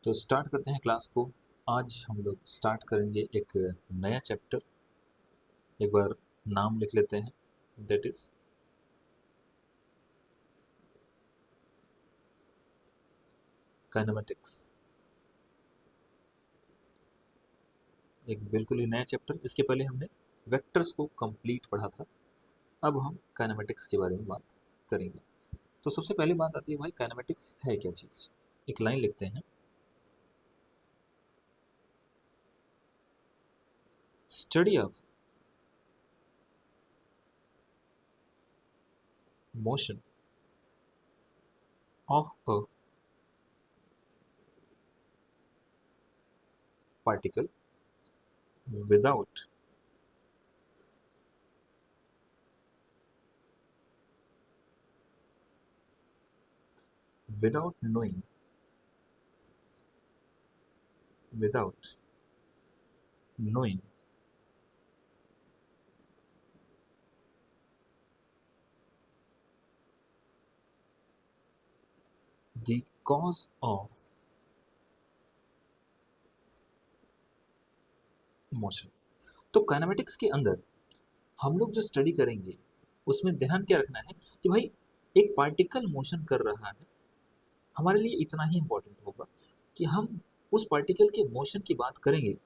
तो स्टार्ट करते हैं क्लास को। आज हम लोग स्टार्ट करेंगे एक नया चैप्टर। एक बार नाम लिख लेते हैं, दैट इज काइनेमेटिक्स। एक बिल्कुल ही नया चैप्टर। इसके पहले हमने वेक्टर्स को कंप्लीट पढ़ा था, अब हम काइनेमेटिक्स के बारे में बात करेंगे। तो सबसे पहले बात आती है भाई, काइनेमेटिक्स है क्या चीज़। एक लाइन लिखते हैं, study of motion of a particle without knowing, without knowing the cause of motion। तो काइनेमेटिक्स के अंदर हम लोग जो स्टडी करेंगे उसमें ध्यान क्या रखना है कि भाई एक पार्टिकल मोशन कर रहा है, हमारे लिए इतना ही इम्पोर्टेंट होगा कि हम उस पार्टिकल के मोशन की बात करेंगे,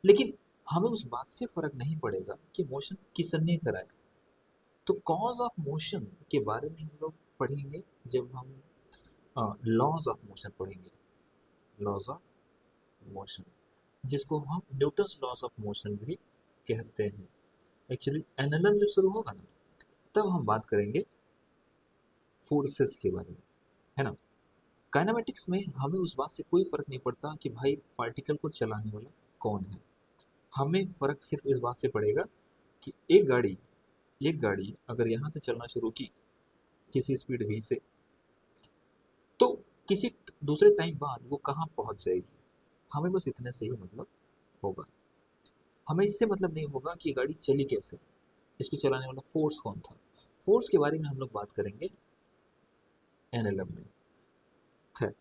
लेकिन हमें उस बात से फर्क नहीं पड़ेगा कि मोशन किसने कराया। तो कॉज ऑफ मोशन के बारे में हम लोग पढ़ेंगे जब हम लॉज ऑफ मोशन पढ़ेंगे। लॉज ऑफ मोशन, जिसको हम न्यूटन्स लॉज ऑफ मोशन भी कहते हैं। एक्चुअली एनएलएम जब शुरू होगा ना, तब हम बात करेंगे फोर्सेस के बारे में, है ना। काइनेमेटिक्स में हमें उस बात से कोई फर्क नहीं पड़ता कि भाई पार्टिकल को चलाने वाला कौन है। हमें फर्क सिर्फ इस बात से पड़ेगा कि एक गाड़ी अगर यहाँ से चलना शुरू की किसी स्पीड v से, तो किसी दूसरे टाइम बाद वो कहाँ पहुँच जाएगी, हमें बस इतने से ही मतलब होगा। हमें इससे मतलब नहीं होगा कि गाड़ी चली कैसे, इसको चलाने वाला फोर्स कौन था। फोर्स के बारे में हम लोग बात करेंगे एनएलएम में। खैर,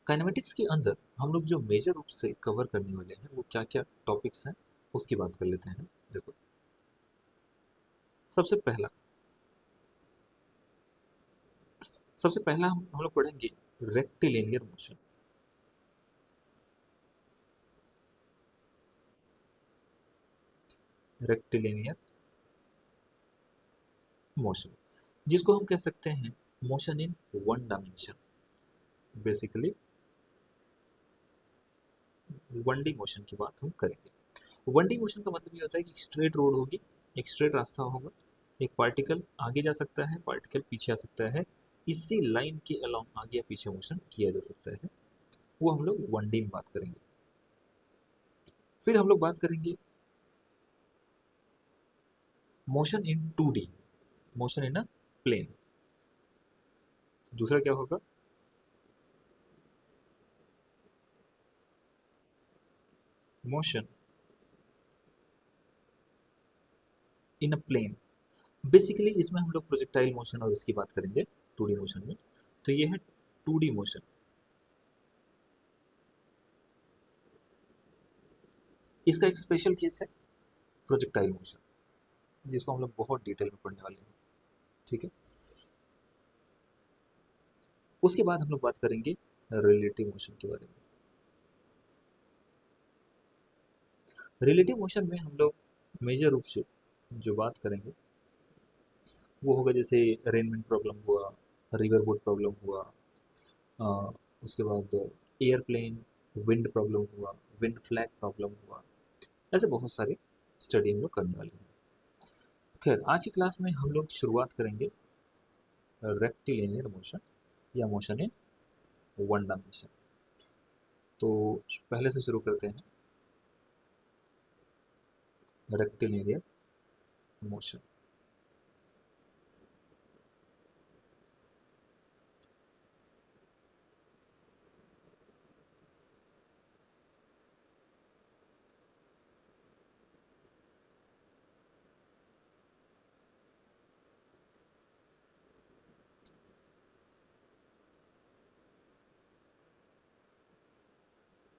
काइनेमेटिक्स के अंदर हम लोग जो मेजर रूप से कवर करने वाले हैं वो क्या क्या टॉपिक्स हैं उसकी बात कर लेते हैं। देखो, सबसे पहला हम लोग पढ़ेंगे रेक्टिलिनियर मोशन। रेक्टिलिनियर मोशन, जिसको हम कह सकते हैं motion in one dimension. Basically one D motion की बात हम करेंगे। वन डी मोशन का मतलब ये होता है कि स्ट्रेट रोड होगी, एक स्ट्रेट रास्ता होगा, एक पार्टिकल आगे जा सकता है, पार्टिकल पीछे आ सकता है, इसी लाइन के अलोंग आगे या पीछे मोशन किया जा सकता है। वो हम लोग वन डी में बात करेंगे। फिर हम लोग बात करेंगे motion in two D, motion in a plane. दूसरा क्या होगा, motion in a plane. Basically इसमें हम लोग प्रोजेक्टाइल मोशन और इसकी बात करेंगे टू डी मोशन में। तो ये है टू डी मोशन। इसका एक स्पेशल केस है प्रोजेक्टाइल मोशन, जिसको हम लोग बहुत डिटेल में पढ़ने वाले हैं, ठीक है। उसके बाद हम लोग बात करेंगे रिलेटिव मोशन के बारे में। रिलेटिव मोशन में हम लोग मेजर रूप से जो बात करेंगे वो होगा, जैसे रेनमेंट प्रॉब्लम हुआ, रिवर बोट प्रॉब्लम हुआ, अ, उसके बाद एयरप्लेन विंड प्रॉब्लम हुआ, विंड फ्लैग प्रॉब्लम हुआ। ऐसे बहुत सारे स्टडी हम लोग करने वाले हैं। खैर, आज की क्लास में हम लोग शुरुआत करेंगे रेक्टिलिनियर मोशन या मोशन इन वन डायमेंशन। तो पहले से शुरू करते हैं रेक्टिलिनियर मोशन।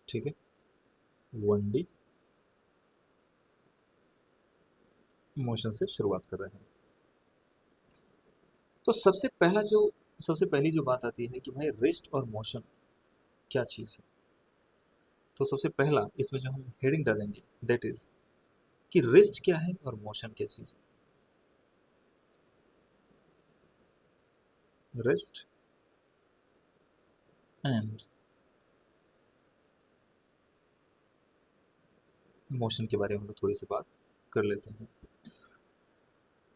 ठीक है, 1D मोशन से शुरुआत कर रहे हैं। तो सबसे पहली जो बात आती है कि भाई रेस्ट और मोशन क्या चीज़ है। तो सबसे पहला इसमें जो हम हेडिंग डालेंगे दैट इज कि रेस्ट क्या है और मोशन क्या चीज़ है। रेस्ट एंड मोशन के बारे में हम लोग थोड़ी सी बात कर लेते हैं।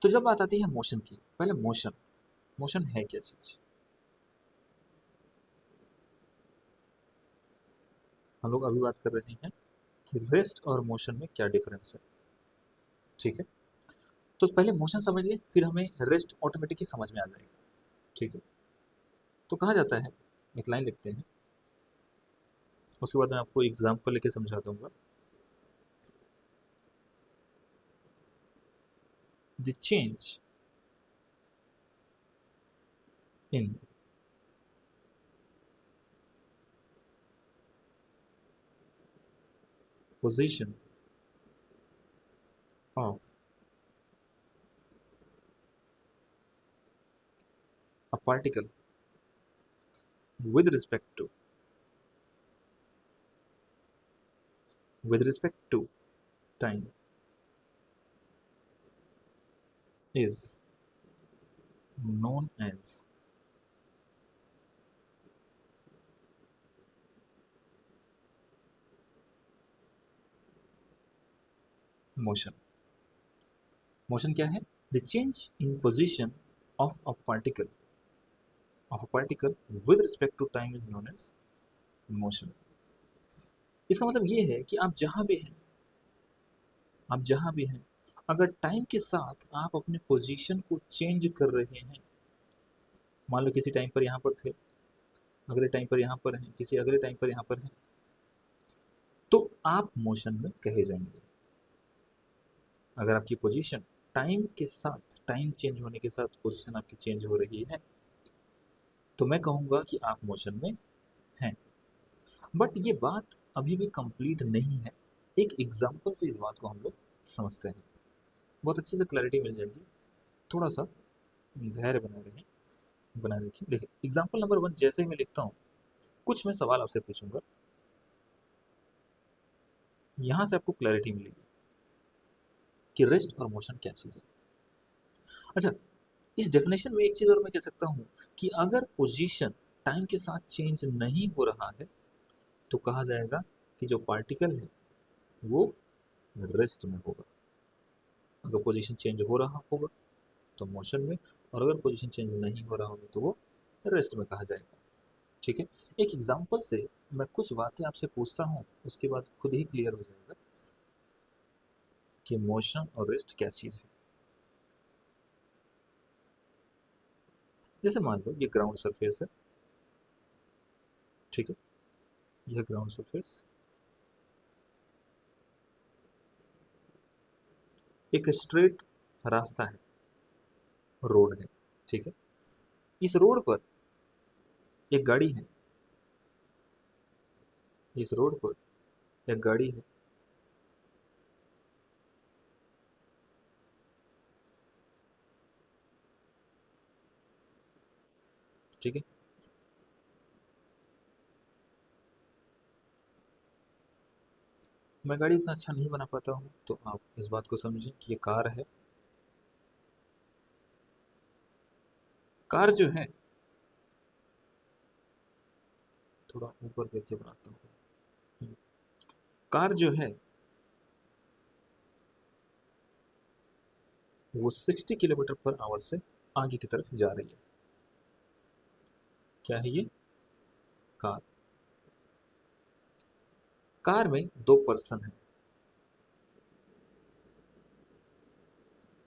तो जब बात आती है मोशन की, पहले मोशन, मोशन है क्या चीज़। हम लोग अभी बात कर रहे हैं कि रेस्ट और मोशन में क्या डिफरेंस है। ठीक है, तो पहले मोशन समझ लें, फिर हमें रेस्ट ऑटोमेटिकली समझ में आ जाएगा। ठीक है, तो कहा जाता है, एक लाइन लिखते हैं, उसके बाद मैं आपको एग्जाम्पल लेके समझा दूंगा। The change in position of a particle with respect to time is known as motion। Motion क्या है? The change in position of a particle with respect to time is known as motion. इसका मतलब ये है कि आप जहां भी हैं, अगर टाइम के साथ आप अपने पोजीशन को चेंज कर रहे हैं, मान लो किसी टाइम पर यहाँ पर थे, अगले टाइम पर यहाँ पर हैं, किसी अगले टाइम पर यहाँ पर हैं, तो आप मोशन में कहे जाएंगे। अगर आपकी पोजीशन टाइम के साथ, टाइम चेंज होने के साथ पोजीशन आपकी चेंज हो रही है, तो मैं कहूँगा कि आप मोशन में हैं। बट ये बात अभी भी कंप्लीट नहीं है। एक एग्जांपल से इस बात को हम लोग समझते हैं, बहुत अच्छे से क्लैरिटी मिल जाएगी। थोड़ा सा धैर्य बनाए रखिए। देखिए एग्जांपल नंबर 1 जैसे ही मैं लिखता हूँ, कुछ मैं सवाल आपसे पूछूंगा, यहाँ से आपको क्लैरिटी मिलेगी कि रेस्ट और मोशन क्या चीज़ है। अच्छा, इस डेफिनेशन में एक चीज़ और मैं कह सकता हूँ कि अगर पोजीशन टाइम के साथ चेंज नहीं हो रहा है, तो कहा जाएगा कि जो पार्टिकल है वो रेस्ट में होगा। अगर पोजीशन चेंज हो रहा होगा तो मोशन में, और अगर पोजीशन चेंज नहीं हो रहा होगा तो वो रेस्ट में कहा जाएगा। ठीक है, एक एग्जांपल से मैं कुछ बातें आपसे पूछता हूँ, उसके बाद खुद ही क्लियर हो जाएगा कि मोशन और रेस्ट क्या चीज़ है। जैसे मान लो ये ग्राउंड सरफेस है, ठीक है, यह ग्राउंड सरफेस एक स्ट्रेट रास्ता है, रोड है। ठीक है, इस रोड पर एक गाड़ी है, इस रोड पर एक गाड़ी है। ठीक है, मैं गाड़ी इतना अच्छा नहीं बना पाता हूँ, तो आप इस बात को समझें कि ये कार है। कार जो है, थोड़ा ऊपर करके बनाता हूँ। कार जो है वो 60 किलोमीटर पर आवर से आगे की तरफ जा रही है। क्या है ये? कार। कार में दो पर्सन है,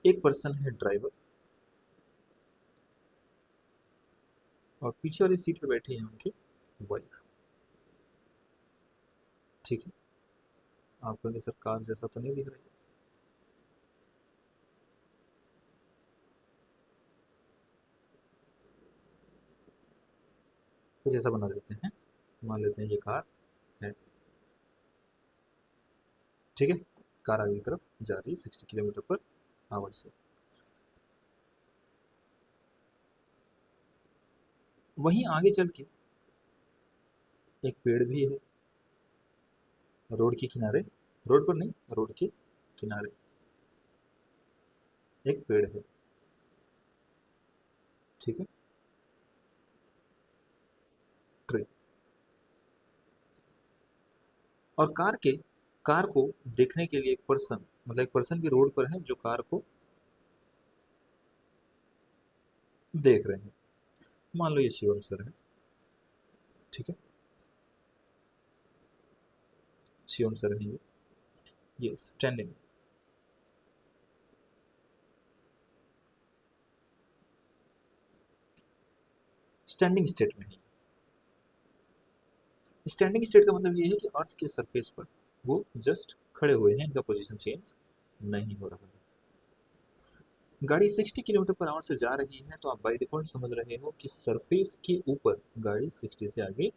एक पर्सन है ड्राइवर, और पीछे वाली सीट पे बैठी है उनकी वाइफ। ठीक है, आप कहेंगे सर कार जैसा तो नहीं दिख रहा है, कुछ ऐसा बना देते हैं, मान लेते हैं ये कार है। ठीक है, कार आगे की तरफ जा रही है 60 किलोमीटर पर आवर से। वहीं आगे चल के एक पेड़ भी है, रोड के किनारे, रोड पर नहीं, रोड के किनारे एक पेड़ है, ठीक है, ट्री। और कार को देखने के लिए एक पर्सन, मतलब एक पर्सन भी रोड पर है जो कार को देख रहे हैं। मान लो ये शिवम सर है, ठीक है, शिवम सर है ये स्टैंडिंग, स्टैंडिंग स्टेट में है। स्टैंडिंग स्टेट का मतलब ये है कि अर्थ के सरफेस पर वो जस्ट खड़े हुए हैं, इनका पोजीशन चेंज नहीं हो रहा है। गाड़ी 60 किलोमीटर पर आवर से जा रही है, तो आप बाय डिफॉल्ट समझ रहे हो कि सरफेस के ऊपर गाड़ी 60 से आगे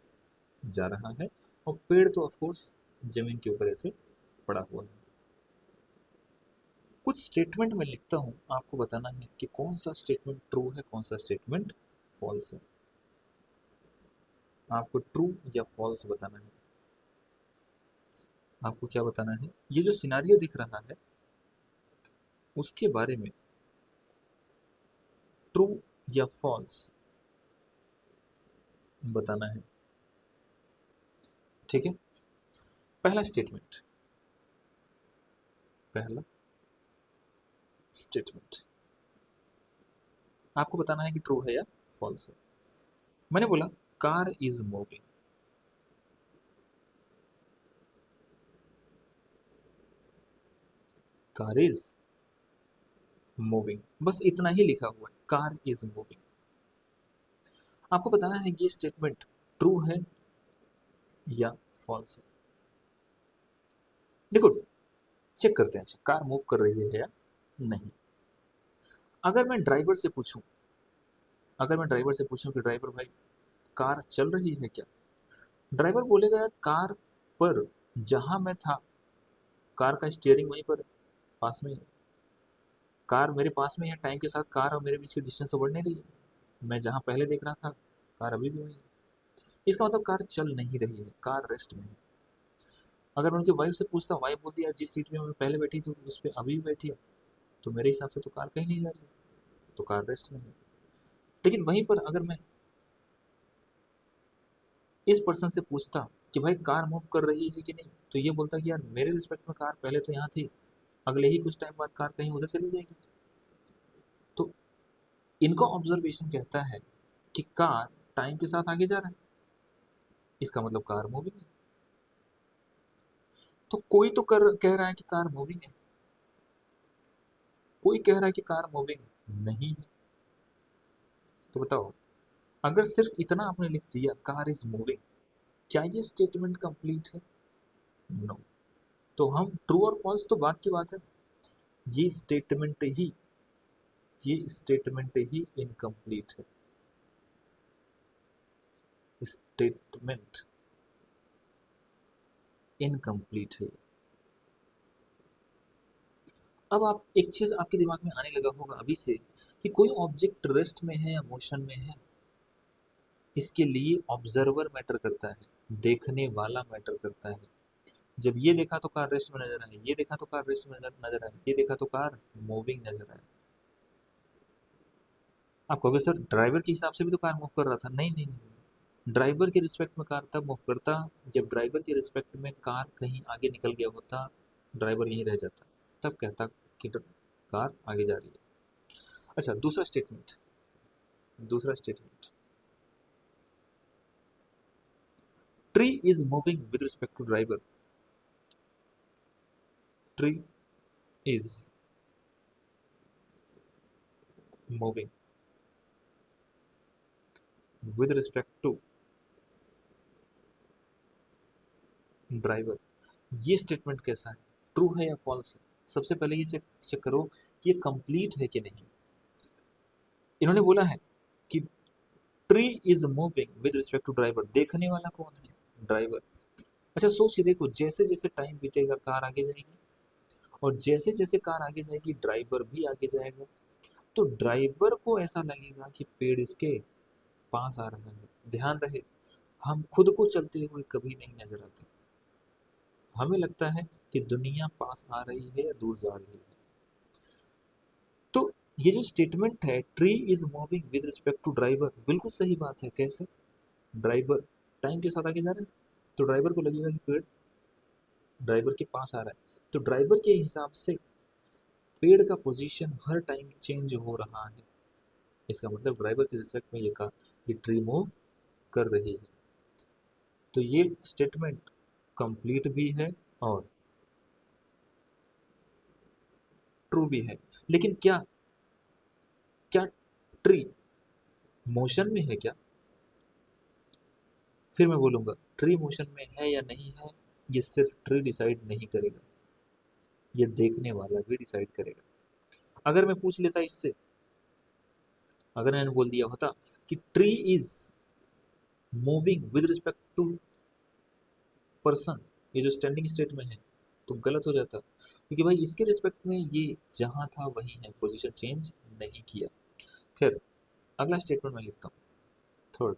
जा रहा है, और पेड़ तो ऑफ कोर्स जमीन के ऊपर ऐसे पड़ा हुआ है। कुछ स्टेटमेंट में लिखता हूं, आपको बताना है कि कौन सा स्टेटमेंट ट्रू है, कौन सा स्टेटमेंट फॉल्स है। आपको ट्रू या फॉल्स बताना है। आपको क्या बताना है, ये जो सिनारियो दिख रहा है उसके बारे में ट्रू या फॉल्स बताना है, ठीक है। पहला स्टेटमेंट, पहला स्टेटमेंट आपको बताना है कि ट्रू है या फॉल्स है। मैंने बोला car is moving, car is moving, बस इतना ही लिखा हुआ है, कार इज मूविंग। आपको बताना है कि ये स्टेटमेंट ट्रू है या फॉल्स है। देखो, चेक करते हैं कार मूव कर रही है या नहीं। अगर मैं ड्राइवर से पूछूं, अगर मैं ड्राइवर से पूछूं कि ड्राइवर भाई कार चल रही है क्या, ड्राइवर बोलेगा यार कार पर जहां मैं था, कार का स्टीयरिंग वहीं पर है, पास में ही है, कार मेरे पास में है, टाइम के साथ कार और मेरे बीच की डिस्टेंस तो बढ़ नहीं रही है, मैं जहां पहले देख रहा था कार अभी भी वही है। इसका मतलब कार चल नहीं रही है, कार रेस्ट में है। अगर मैं उनकी वाइफ से पूछता, वाइफ बोलती है जिस सीट में मैं पहले बैठी थी उस पर अभी भी बैठी है, तो मेरे हिसाब से तो कार कहीं नहीं जा रही है, तो कार रेस्ट में है। लेकिन वहीं पर अगर मैं इस पर्सन से पूछता कि भाई कार मूव कर रही है कि नहीं, तो ये बोलता कि यार मेरे रिस्पेक्ट में कार पहले तो यहाँ थी, अगले ही कुछ टाइम बाद कार कहीं उधर चली जाएगी। तो इनका ऑब्जर्वेशन कहता है कि कार टाइम के साथ आगे जा रहा है, इसका मतलब कार मूविंग है। तो कोई तो कह रहा है कि कार मूविंग है, कोई कह रहा है कि कार मूविंग नहीं है। तो बताओ, अगर सिर्फ इतना आपने लिख दिया कार इज मूविंग, क्या ये स्टेटमेंट कंप्लीट है? नो। तो हम ट्रू और फॉल्स तो बात की बात है, ये स्टेटमेंट ही, ये स्टेटमेंट ही इनकम्प्लीट है, स्टेटमेंट इनकम्प्लीट है। अब आप एक चीज आपके दिमाग में आने लगा होगा अभी से कि कोई ऑब्जेक्ट रेस्ट में है या मोशन में है, इसके लिए ऑब्जर्वर मैटर करता है, देखने वाला मैटर करता है। जब ये देखा तो कार रेस्ट में नजर आए, ये देखा तो कार रेस्ट में नजर आए, ये देखा तो कार मूविंग नजर आए। आप कहोगे सर ड्राइवर के हिसाब से भी तो कार मूव कर रहा था। नहीं नहीं नहीं, ड्राइवर के रिस्पेक्ट में कार तब मूव करता जब ड्राइवर के रिस्पेक्ट में कार कहीं आगे निकल गया होता, ड्राइवर यहीं रह जाता, तब कहता कि कार आगे जा रही है। अच्छा, दूसरा स्टेटमेंट, दूसरा statement, tree is moving with respect to driver, tree is moving with respect to driver. ये स्टेटमेंट कैसा है, ट्रू है या फॉल्स है? सबसे पहले ये चेक करो कि ये कंप्लीट है कि नहीं। इन्होंने बोला है कि tree is moving with respect to driver, देखने वाला कौन है? ड्राइवर। अच्छा सोच के देखो, जैसे जैसे टाइम बीतेगा कार आगे जाएगी, और जैसे जैसे कार आगे जाएगी ड्राइवर भी आगे जाएगा। तो ड्राइवर को ऐसा लगेगा कि पेड़ इसके पास आ रहा है। ध्यान रहे, हम खुद को चलते हुए कभी नहीं नजर आते, हमें लगता है कि दुनिया पास आ रही है या दूर जा रही है। तो ये जो स्टेटमेंट है, tree is moving with respect to driver, बिल्कुल सही बात है। कैसे? ड्राइवर टाइम के साथ आगे जा रहा है, तो ड्राइवर को लगेगा कि पेड़ ड्राइवर के पास आ रहा है, तो ड्राइवर के हिसाब से पेड़ का पोजीशन हर टाइम चेंज हो रहा है। इसका मतलब ड्राइवर के रिस्पेक्ट में ये कहा कि ट्री मूव कर रही है। तो ये स्टेटमेंट कंप्लीट भी है और ट्रू भी है। लेकिन क्या क्या ट्री मोशन में है क्या? फिर मैं बोलूंगा ट्री मोशन में है या नहीं है, ये सिर्फ ट्री डिसाइड नहीं करेगा, ये देखने वाला भी डिसाइड करेगा। अगर मैं पूछ लेता इससे, अगर मैंने बोल दिया होता कि tree is moving with respect to person, ये जो स्टैंडिंग स्टेट में है, तो गलत हो जाता, क्योंकि भाई इसके रिस्पेक्ट में ये जहां था वही है, पोजीशन चेंज नहीं किया। खैर, अगला स्टेटमेंट मैं लिखता हूँ, थर्ड।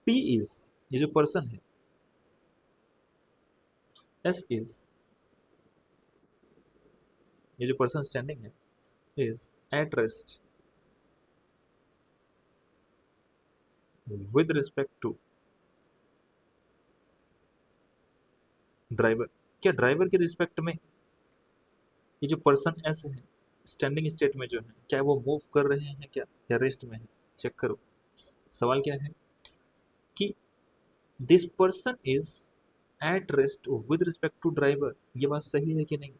पी इज, ये जो पर्सन है, एस इज, ये जो पर्सन स्टैंडिंग है, is at rest with respect to driver. क्या ड्राइवर के रिस्पेक्ट में ये जो पर्सन एस है, स्टैंडिंग स्टेट में जो है, क्या वो मूव कर रहे हैं क्या, या रेस्ट में है? चेक करो। सवाल क्या है कि this person is at rest with respect to driver, ये बात सही है कि नहीं?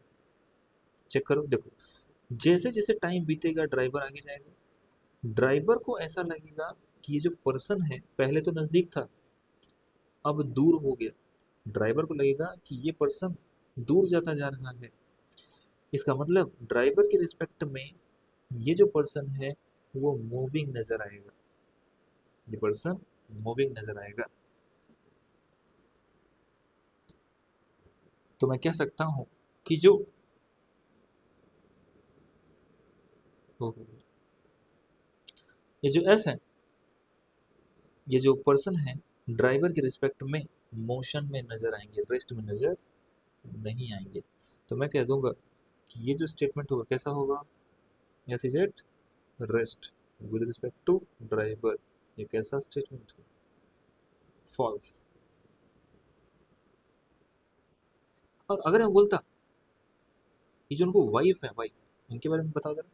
चेक करो, देखो, जैसे जैसे टाइम बीतेगा ड्राइवर आगे जाएगा, ड्राइवर को ऐसा लगेगा कि ये जो पर्सन है पहले तो नजदीक था, अब दूर हो गया। ड्राइवर को लगेगा कि ये पर्सन दूर जाता जा रहा है। इसका मतलब ड्राइवर के रिस्पेक्ट में ये जो पर्सन है वो मूविंग नजर आएगा, ये पर्सन मूविंग नजर आएगा। तो मैं कह सकता हूं कि जो ये जो एस है, ये जो पर्सन है, ड्राइवर के रिस्पेक्ट में मोशन में नजर आएंगे, रेस्ट में नजर नहीं आएंगे। तो मैं कह दूंगा कि ये जो स्टेटमेंट होगा कैसा होगा, S is at rest with respect to driver. ये कैसा स्टेटमेंट है? फॉल्स। और अगर मैं बोलता ये जो उनको वाइफ है, वाइफ, इनके बारे में बताओ जरा।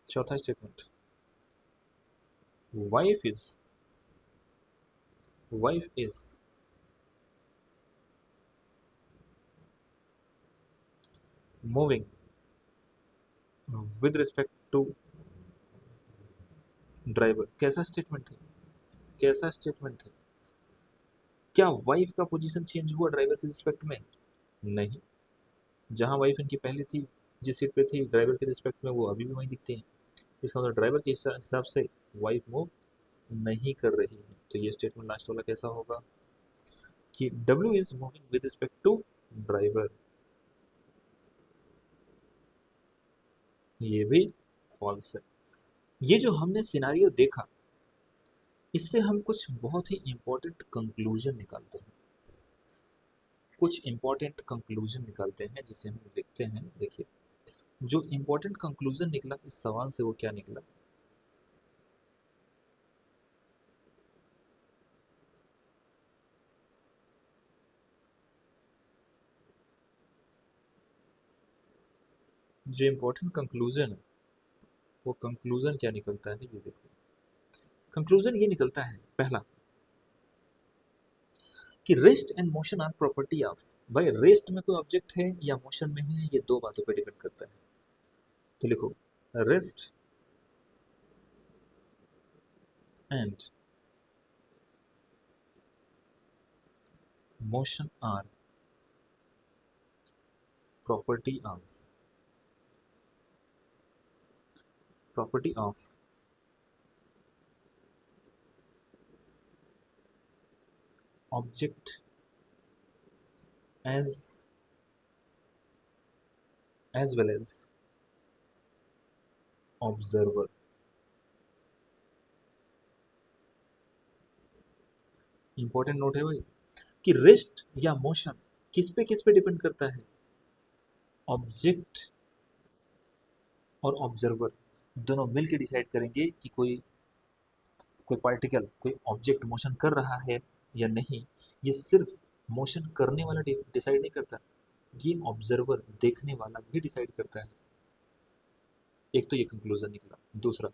चौथा statement, wife is, wife is moving with respect to driver. कैसा स्टेटमेंट है? कैसा स्टेटमेंट है? क्या वाइफ का पोजीशन चेंज हुआ ड्राइवर के रिस्पेक्ट में? नहीं। जहां वाइफ इनकी पहले थी, जिस सीट पे थी, ड्राइवर के रिस्पेक्ट में वो अभी भी वहीं दिखती है। इसका मतलब ड्राइवर के हिसाब से वाइफ मूव नहीं कर रही है। तो ये स्टेटमेंट लास्ट वाला कैसा होगा कि W is moving with respect to driver, ये भी फॉल्स है। ये जो हमने सिनारियो देखा, इससे हम कुछ बहुत ही इंपॉर्टेंट कंक्लूजन निकालते हैं, कुछ इंपॉर्टेंट कंक्लूजन निकालते हैं जिसे हम लिखते हैं। देखिए, जो इंपॉर्टेंट कंक्लूजन निकला इस सवाल से वो क्या निकला, जो इंपॉर्टेंट कंक्लूजन है वो कंक्लूजन क्या निकलता है, ये देखो। कंक्लूजन ये निकलता है, पहला, कि rest and motion are property of. भाई रेस्ट में कोई ऑब्जेक्ट है या मोशन में है, ये दो बातों पर डिपेंड करता है। तो लिखो, rest and motion are property of property of object as well as observer. Important note है भाई कि रेस्ट या मोशन किस पे डिपेंड करता है, ऑब्जेक्ट और ऑब्जर्वर दोनों मिलकर डिसाइड करेंगे कि कोई पार्टिकल कोई ऑब्जेक्ट मोशन कर रहा है या नहीं। ये सिर्फ मोशन करने वाला डिसाइड नहीं करता, ये ऑब्जर्वर देखने वाला भी डिसाइड करता है। एक तो ये कंक्लूजन निकला। दूसरा,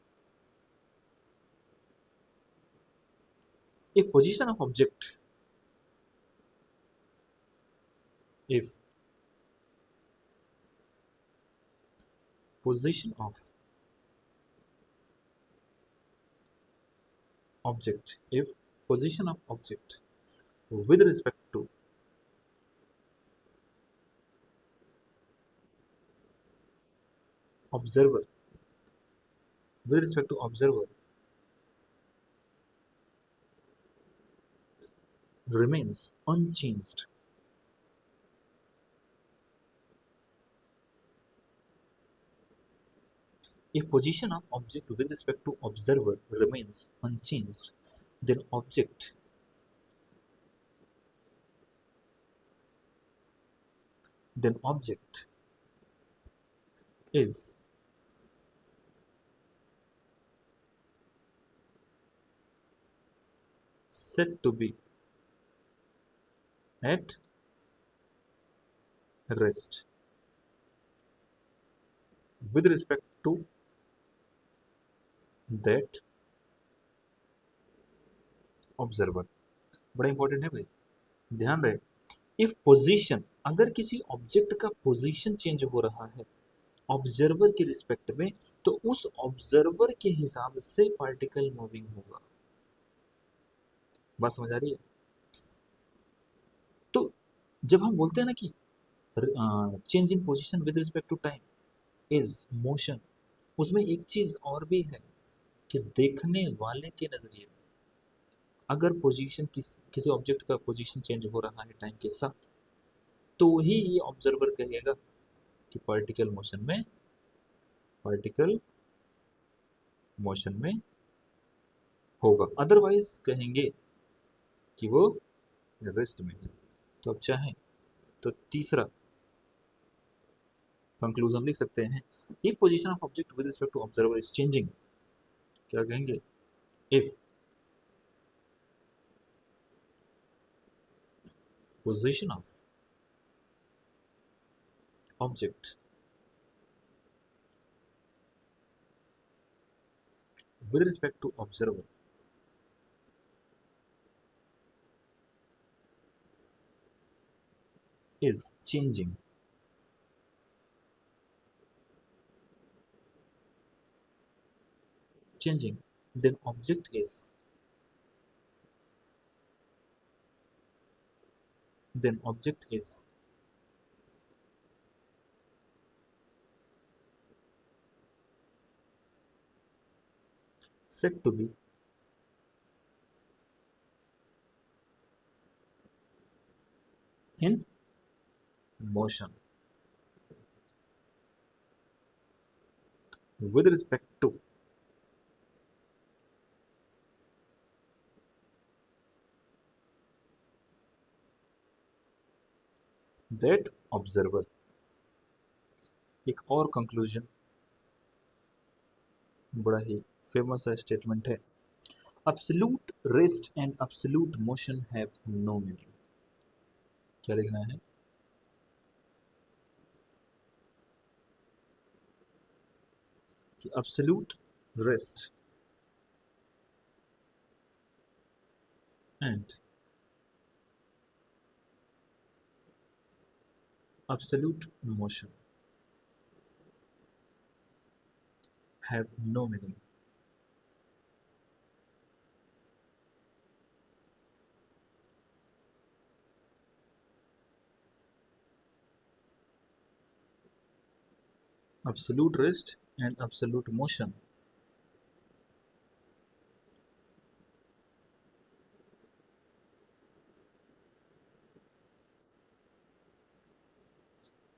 एक position of object if position of object if position of object with respect to observer remains unchanged, if position of object with respect to observer remains unchanged, then object is said to be at rest with respect to that observer। बड़ा important है भाई, ध्यान रहे। If position, अगर किसी object का position change हो रहा है ऑब्जर्वर के रिस्पेक्ट में, तो उस ऑब्जर्वर के हिसाब से पार्टिकल मूविंग होगा। बात समझ आ रही है? तो जब हम बोलते हैं ना कि change in position with respect to time is motion, उसमें एक चीज और भी है कि देखने वाले के नजरिए में अगर पोजीशन किसी ऑब्जेक्ट का पोजीशन चेंज हो रहा है टाइम के साथ, तो ही ये ऑब्जर्वर कहेगा कि पार्टिकल मोशन में होगा, अदरवाइज कहेंगे कि वो रेस्ट में है। तो अब चाहें तो तीसरा कंक्लूजन लिख सकते हैं, if position of object with respect to observer is changing, क्या कहेंगे, if position of object with respect to observer is changing, then object is said to be in motion with respect to that observer। एक और conclusion बड़ा ही famous statement है, absolute rest and absolute motion have no meaning। क्या लिखना है, कि absolute rest and absolute motion have no meaning। absolute rest and absolute motion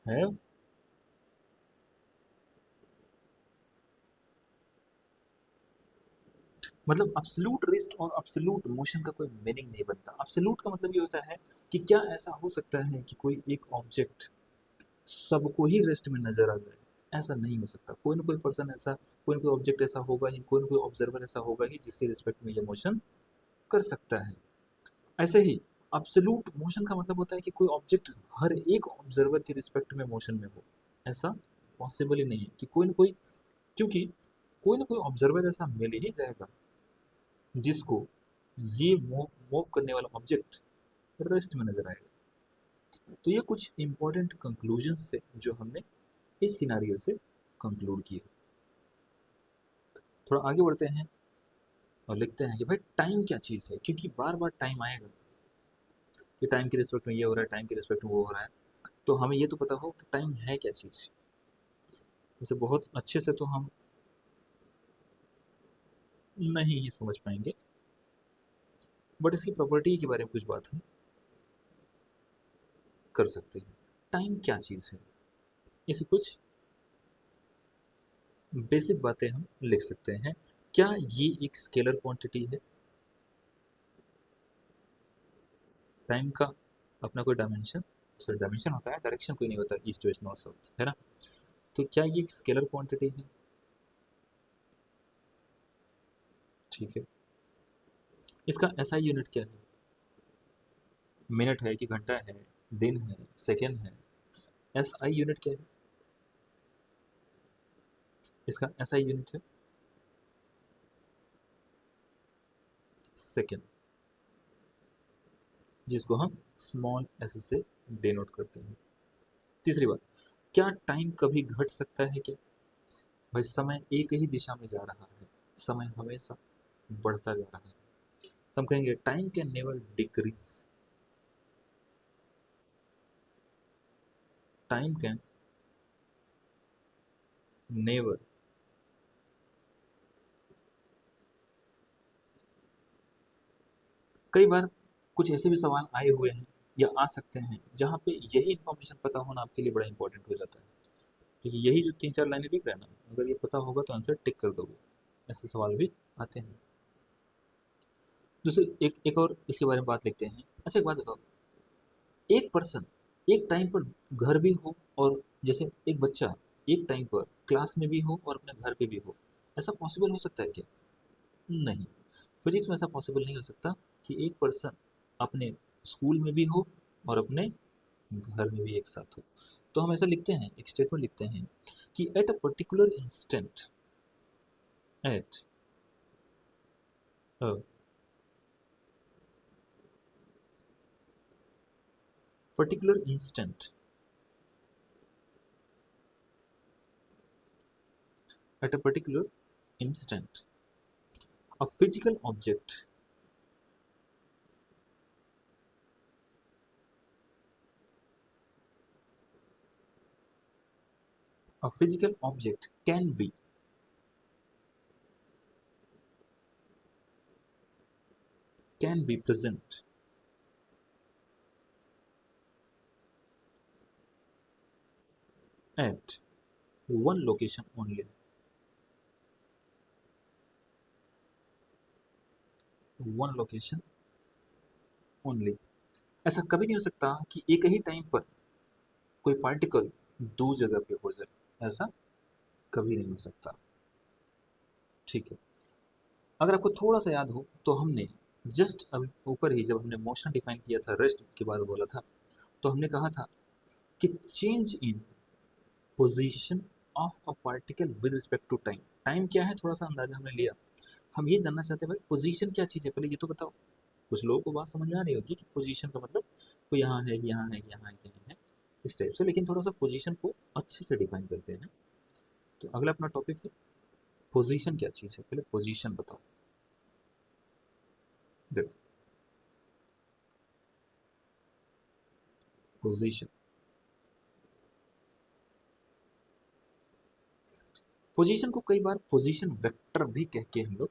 have मतलब absolute rest और अब्सोल्यूट मोशन का कोई मीनिंग नहीं बनता। अब्सोल्यूट का मतलब ये होता है कि क्या ऐसा हो सकता है कि कोई एक ऑब्जेक्ट सबको ही रेस्ट में नजर आ जाए? ऐसा नहीं हो सकता। कोई ना कोई पर्सन ऐसा, कोई ना कोई ऑब्जेक्ट ऐसा होगा ही, कोई ना कोई ऑब्जर्वर ऐसा होगा ही जिसके रिस्पेक्ट में ये मोशन कर सकता है। ऐसे ही अब्सोल्यूट मोशन का मतलब होता है कि कोई ऑब्जेक्ट हर एक ऑब्जर्वर के रिस्पेक्ट में मोशन में हो। ऐसा पॉसिबल ही नहीं है कि कोई ना कोई, क्योंकि कोई ना कोई ऑब्जर्वर ऐसा मिल ही जाएगा जिसको ये मूव मूव करने वाला ऑब्जेक्ट रेस्ट में नजर आएगा। तो ये कुछ इंपॉर्टेंट कंक्लूजन्स थे जो हमने इस सिनारियो से कंक्लूड किए। थोड़ा आगे बढ़ते हैं और लिखते हैं कि भाई टाइम क्या चीज़ है, क्योंकि बार बार टाइम आएगा कि टाइम के रिस्पेक्ट में ये हो रहा है, टाइम के रिस्पेक्ट में वो हो रहा है। तो हमें ये तो पता हो कि टाइम है क्या चीज़। इसे बहुत अच्छे से तो हम नहीं ही समझ पाएंगे, बट इसकी प्रॉपर्टी के बारे में कुछ बात हम कर सकते हैं। टाइम क्या चीज़ है, इसे कुछ बेसिक बातें हम लिख सकते हैं। क्या ये एक स्केलर क्वांटिटी है? टाइम का अपना कोई डायमेंशन, सॉरी डायमेंशन होता है, डायरेक्शन कोई नहीं होता, ईस्ट वेस्ट नॉर्थ साउथ, है ना? तो क्या ये एक स्केलर क्वांटिटी है? ठीक है। इसका एसआई यूनिट क्या है? मिनट है कि घंटा है, दिन है, सेकेंड है? एसआई यूनिट क्या है? इसका एसआई यूनिट है सेकेंड, जिसको हम स्मॉल एस से डिनोट करते हैं। तीसरी बात, क्या टाइम कभी घट सकता है क्या? भाई समय एक ही दिशा में जा रहा है, समय हमेशा बढ़ता जा रहा है। तो हम कहेंगे time can never decrease, time can never कई बार कुछ ऐसे भी सवाल आए हुए हैं या आ सकते हैं जहाँ पे यही इन्फॉर्मेशन पता होना आपके लिए बड़ा इंपॉर्टेंट हो जाता है, क्योंकि यही जो तीन चार लाइनें लिख रहे हैं ना, अगर ये पता होगा तो आंसर टिक कर दोगे। ऐसे सवाल भी आते हैं। दूसरे एक एक और इसके बारे में बात लिखते हैं। अच्छा एक बात बताओ, एक पर्सन एक टाइम पर घर भी हो, और जैसे एक बच्चा एक टाइम पर क्लास में भी हो और अपने घर पे भी हो, ऐसा पॉसिबल हो सकता है क्या? नहीं। फिजिक्स में ऐसा पॉसिबल नहीं हो सकता कि एक पर्सन अपने स्कूल में भी हो और अपने घर में भी एक साथ हो। तो हम ऐसा लिखते हैं, एक स्टेटमेंट लिखते हैं कि at a particular instant, at a particular instant, at a particular instant, a physical object, a physical object can be present at one location only, one location only। ऐसा कभी नहीं हो सकता कि एक ही टाइम पर कोई पार्टिकल दो जगह पे हो जाए, ऐसा कभी नहीं हो सकता। ठीक है। अगर आपको थोड़ा सा याद हो तो हमने जस्ट अभी ऊपर ही जब हमने मोशन डिफाइन किया था, रेस्ट के बाद बोला था, तो हमने कहा था कि change in position of a particle with respect to time. Time क्या है थोड़ा सा अंदाजा हमने लिया, हम ये जानना चाहते हैं भाई पोजीशन क्या चीज़ है, पहले ये तो बताओ। कुछ लोगों को बात समझ में आ रही होगी कि पोजीशन का मतलब कोई यहाँ है कि यहाँ है कि यहाँ है कि नहीं है, इस टाइप से। लेकिन थोड़ा सा पोजीशन को अच्छे से डिफाइन करते हैं। तो अगला अपना टॉपिक है पोजीशन क्या चीज़ है, पहले पोजीशन बताओ। देखो पोजीशन, पोजीशन को कई बार पोजीशन वेक्टर भी कह के हम लोग,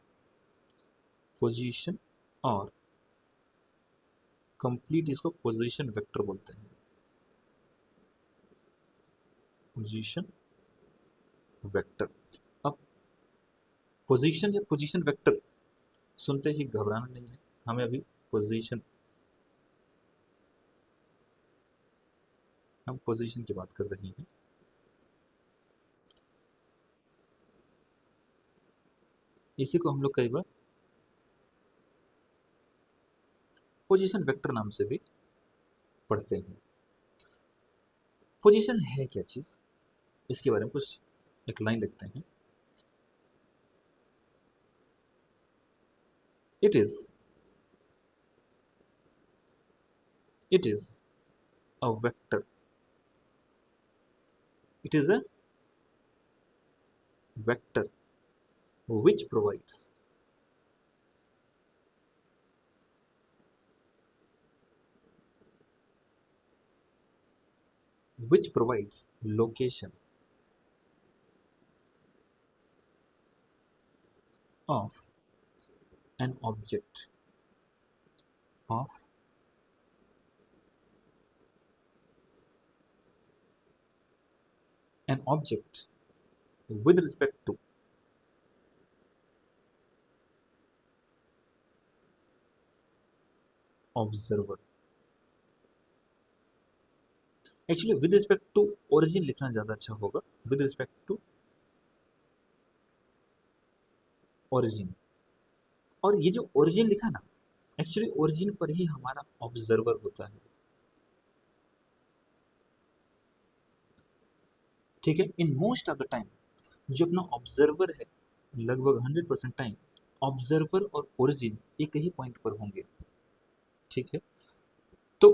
पोजीशन और कंप्लीट इसको पोजीशन वेक्टर बोलते हैं। Position vector. अब पोजीशन या पोजीशन वेक्टर सुनते ही घबराना नहीं है, हमें अभी पोजीशन, हम पोजीशन की बात कर रहे हैं। इसी को हम लोग कई बार पोजीशन वेक्टर नाम से भी पढ़ते हैं। पोजीशन है क्या चीज, इसके बारे में कुछ एक लाइन लिखते हैं। It is a vector, it is a vector which provides location of an object of an object with respect to observer। Actually with respect to origin लिखना ज्यादा अच्छा होगा, विद रिस्पेक्ट टू ओरिजिन। और ये जो origin लिखा ना, actually origin पर ही हमारा ऑब्जर्वर होता है, ठीक है। In most of the time जो अपना ऑब्जर्वर है, लगभग 100% टाइम ऑब्जर्वर और ओरिजिन एक ही पॉइंट पर होंगे, ठीक है। तो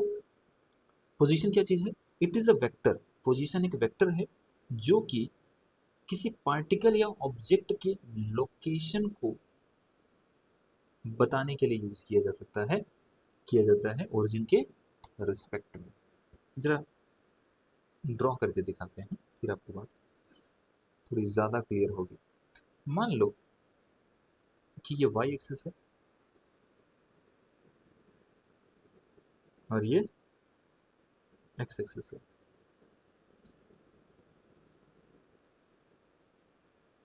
पोजीशन क्या चीज है, it is a vector. Position एक वेक्टर है जो कि किसी पार्टिकल या ऑब्जेक्ट के लोकेशन को बताने के लिए यूज किया जा सकता है, किया जाता है ओरिजिन के रिस्पेक्ट में। जरा ड्रॉ करके दिखाते हैं, फिर आपको बात थोड़ी ज्यादा क्लियर होगी। मान लो कि ये वाई एक्सिस है और ये एक्स एक्सिस है,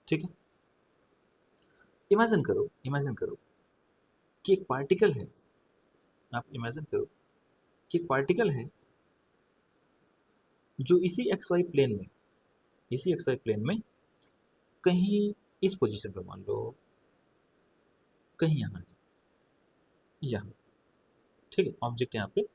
ठीक है। इमेजिन करो कि एक पार्टिकल है, आप इमेजिन करो कि एक पार्टिकल है जो इसी एक्स वाई प्लेन में कहीं इस पोजीशन पे मान लो, कहीं यहाँ, ठीक है। ऑब्जेक्ट यहाँ पे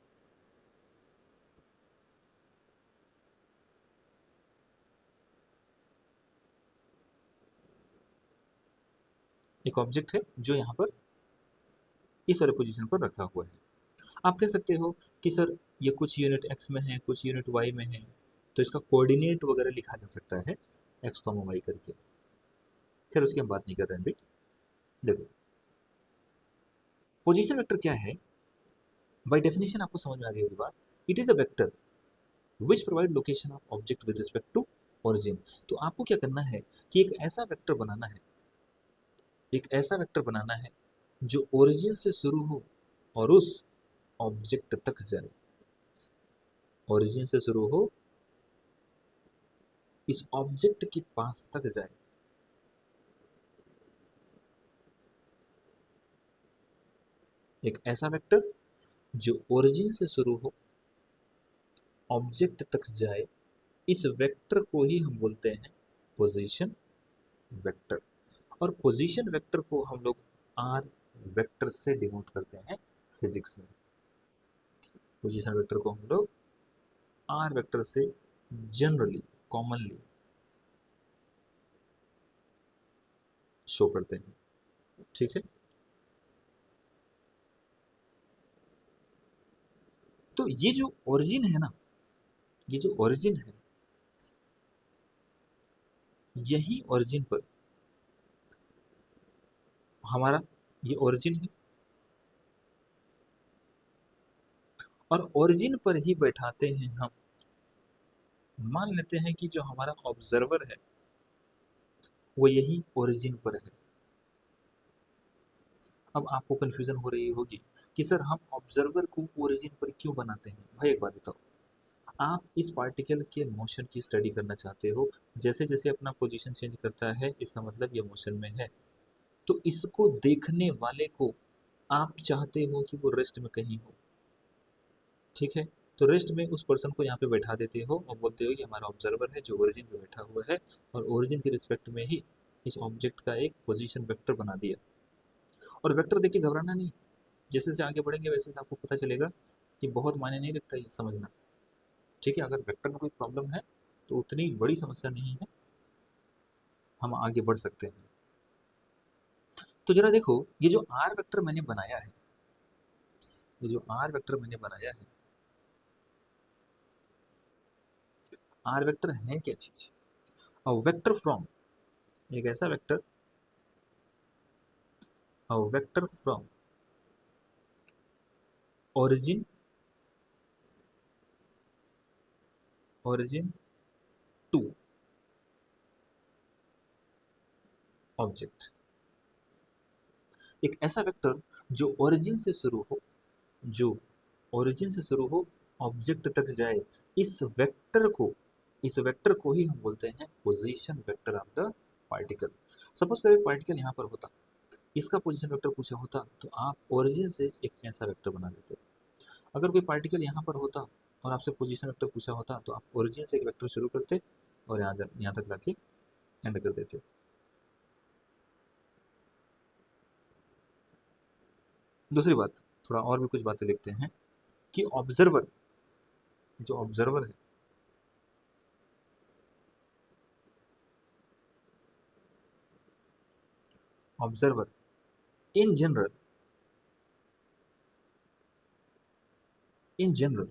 एक ऑब्जेक्ट है जो यहाँ पर इस वाले पोजीशन पर रखा हुआ है। आप कह सकते हो कि सर ये कुछ यूनिट एक्स में है, कुछ यूनिट वाई में है, तो इसका कोऑर्डिनेट वगैरह लिखा जा सकता है एक्स कॉमा वाई करके। खैर उसकी हम बात नहीं कर रहे हैं भाई। देखो पोजीशन वेक्टर क्या है, बाय डेफिनेशन आपको समझ में आ गई होगी बात। It is a vector which provide location of object with respect to origin. तो आपको क्या करना है कि एक ऐसा वेक्टर बनाना है, एक ऐसा वेक्टर बनाना है जो ओरिजिन से शुरू हो और उस ऑब्जेक्ट तक जाए, ओरिजिन से शुरू हो इस ऑब्जेक्ट के पास तक जाए। एक ऐसा वेक्टर जो ओरिजिन से शुरू हो ऑब्जेक्ट तक जाए, इस वेक्टर को ही हम बोलते हैं पोजीशन वेक्टर। और पोजीशन वेक्टर को हम लोग आर वेक्टर से डिनोट करते हैं फिजिक्स में। पोजीशन वेक्टर को हम लोग आर वेक्टर से जनरली कॉमनली शो करते हैं, ठीक है। तो ये जो ओरिजिन है ना, ये जो ओरिजिन है, यही ओरिजिन पर हमारा ये ओरिजिन है और ओरिजिन पर ही बैठाते हैं हम। मान लेते हैं कि जो हमारा ऑब्जर्वर है वो यही ओरिजिन पर है। अब आपको कंफ्यूजन हो रही होगी कि सर हम ऑब्जर्वर को ओरिजिन पर क्यों बनाते हैं। भाई एक बात बताओ, आप इस पार्टिकल के मोशन की स्टडी करना चाहते हो, जैसे जैसे अपना पोजीशन चेंज करता है इसका मतलब ये मोशन में है, तो इसको देखने वाले को आप चाहते हो कि वो रेस्ट में कहीं हो, ठीक है। तो रेस्ट में उस पर्सन को यहाँ पे बैठा देते हो और बोलते हो कि हमारा ऑब्जर्वर है जो ओरिजिन पे बैठा हुआ है, और ओरिजिन के रिस्पेक्ट में ही इस ऑब्जेक्ट का एक पोजीशन वेक्टर बना दिया। और वेक्टर देख के घबराना नहीं, जैसे जैसे आगे बढ़ेंगे वैसे वैसे आपको पता चलेगा कि बहुत मायने नहीं रखता ये समझना, ठीक है। अगर वेक्टर में कोई प्रॉब्लम है तो उतनी बड़ी समस्या नहीं है, हम आगे बढ़ सकते हैं। तो जरा देखो, ये जो आर वेक्टर मैंने बनाया है, ये जो आर वेक्टर मैंने बनाया है, आर वेक्टर है क्या चीज? वेक्टर फ्रॉम, एक ऐसा vector, vector from origin, origin to object, एक ऐसा वेक्टर जो ओरिजिन से शुरू हो, जो ओरिजिन से शुरू हो ऑब्जेक्ट तक जाए, इस वेक्टर को, इस वेक्टर को ही हम बोलते हैं position vector of the particle. Suppose करें पार्टिकल यहाँ पर होता, इसका पोजीशन वेक्टर पूछा होता तो आप ओरिजिन से एक ऐसा वेक्टर बना देते। अगर कोई पार्टिकल यहाँ पर होता और आपसे पोजीशन वेक्टर पूछा होता तो आप ओरिजिन से एक वेक्टर शुरू करते और यहाँ तक लाके एंड कर देते। दूसरी बात, थोड़ा और भी कुछ बातें लिखते हैं कि ऑब्जर्वर, जो ऑब्जर्वर है, observer in general, in general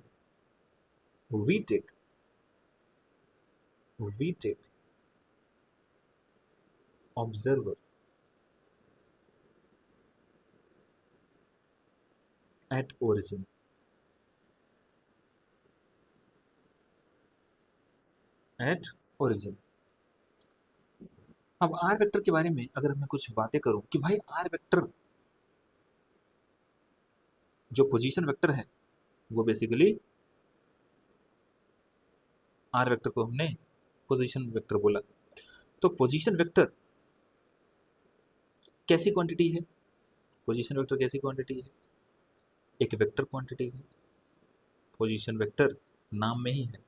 we take, we take observer at origin, at origin। अब आर वेक्टर के बारे में अगर मैं कुछ बातें करूं कि भाई आर वेक्टर जो पोजीशन वेक्टर है वो बेसिकली, आर वेक्टर को हमने पोजीशन वेक्टर बोला, तो पोजीशन वेक्टर कैसी क्वांटिटी है? पोजीशन वेक्टर कैसी क्वांटिटी है? एक वेक्टर क्वांटिटी है। पोजीशन वेक्टर नाम में ही है,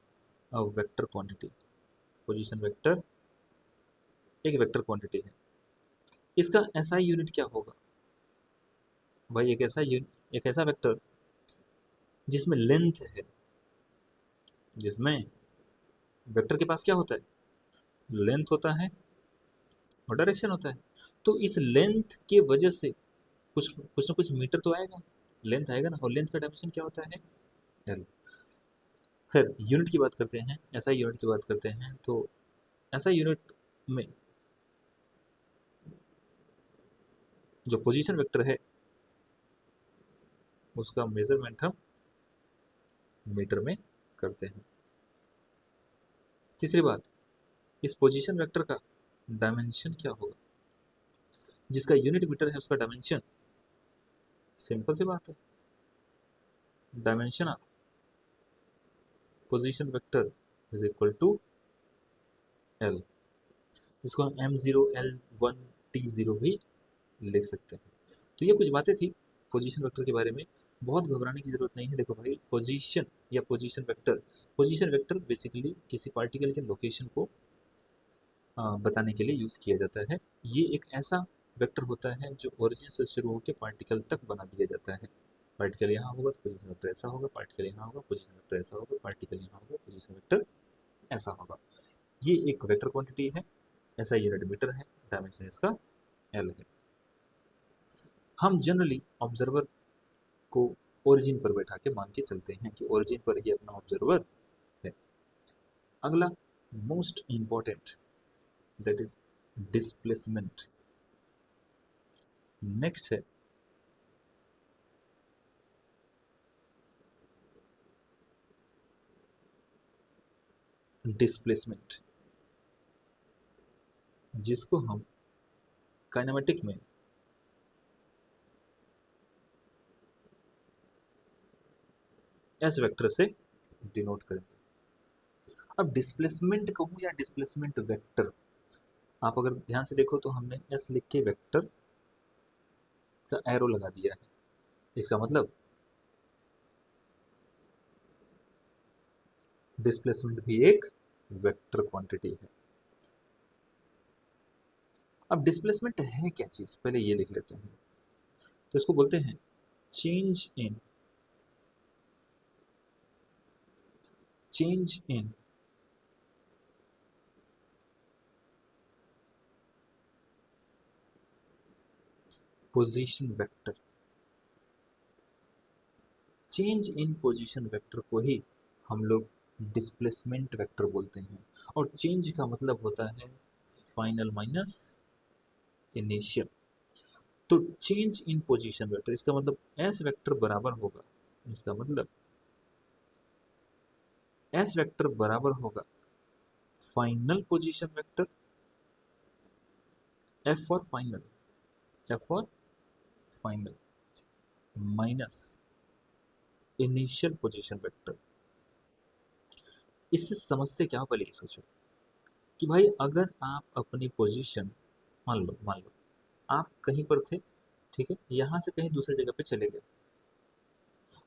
अब वेक्टर क्वांटिटी, पोजीशन वेक्टर एक वेक्टर क्वांटिटी है। इसका एसआई यूनिट क्या होगा भाई? एक ऐसा वेक्टर जिसमें लेंथ है, जिसमें वेक्टर के पास क्या होता है? लेंथ होता है और डायरेक्शन होता है। तो इस लेंथ के वजह से कुछ ना कुछ मीटर तो आएगा, लेंथ आएगा ना, और लेंथ का डायमेंशन क्या होता है? एल। खैर यूनिट की बात करते हैं, एसआई यूनिट की बात करते हैं, तो एसआई यूनिट में जो पोजीशन वेक्टर है उसका मेजरमेंट हम मीटर में करते हैं। तीसरी बात, इस पोजीशन वेक्टर का डायमेंशन क्या होगा? जिसका यूनिट मीटर है उसका डायमेंशन, सिंपल सी बात है, dimension of position vector is equal to L, जिसको हम M0L1T0 भी लिख सकते हैं। तो ये कुछ बातें थी पोजीशन वेक्टर के बारे में, बहुत घबराने की जरूरत नहीं है। देखो भाई, पोजीशन या position vector, position vector basically किसी पार्टिकल के लोकेशन को बताने के लिए यूज किया जाता है। ये एक ऐसा वेक्टर होता है जो ओरिजिन से शुरू होकर पार्टिकल तक बना दिया जाता है। पार्टिकल यहाँ होगा तो पोजीशन वेक्टर ऐसा होगा, पार्टिकल यहाँ होगा पोजीशन वेक्टर ऐसा होगा, पार्टिकल यहाँ होगा पोजीशन वेक्टर ऐसा होगा। ये एक वेक्टर क्वांटिटी है, ऐसा यूनिट मीटर है, डायमेंशन इसका एल है। हम जनरली ऑब्जर्वर को ओरिजिन पर बैठा के मान के चलते हैं कि ओरिजिन पर ही अपना ऑब्जर्वर है। अगला most important, that is displacement. Next है डिस्प्लेसमेंट, जिसको हम काइनेमेटिक में एस वेक्टर से डिनोट करेंगे। अब डिस्प्लेसमेंट कहूँ या डिस्प्लेसमेंट वेक्टर, आप अगर ध्यान से देखो तो हमने एस लिख के वेक्टर का एरो लगा दिया है। इसका मतलब डिस्प्लेसमेंट भी एक वेक्टर क्वांटिटी है। अब डिस्प्लेसमेंट है क्या चीज, पहले ये लिख लेते हैं। तो इसको बोलते हैं change in position vector. Change in position vector को ही हम लोग डिस्प्लेसमेंट वेक्टर बोलते हैं। और चेंज का मतलब होता है फाइनल माइनस इनिशियल। तो चेंज इन पोजीशन वेक्टर, इसका मतलब एस वेक्टर बराबर होगा, इसका मतलब एस वेक्टर बराबर होगा final position vector, F for final, F for final minus initial position vector. इससे समझते क्या, पहले ये सोचो कि भाई अगर आप अपनी पोजीशन, मान लो आप कहीं पर थे, ठीक है, यहां से कहीं दूसरी जगह पे चले गए,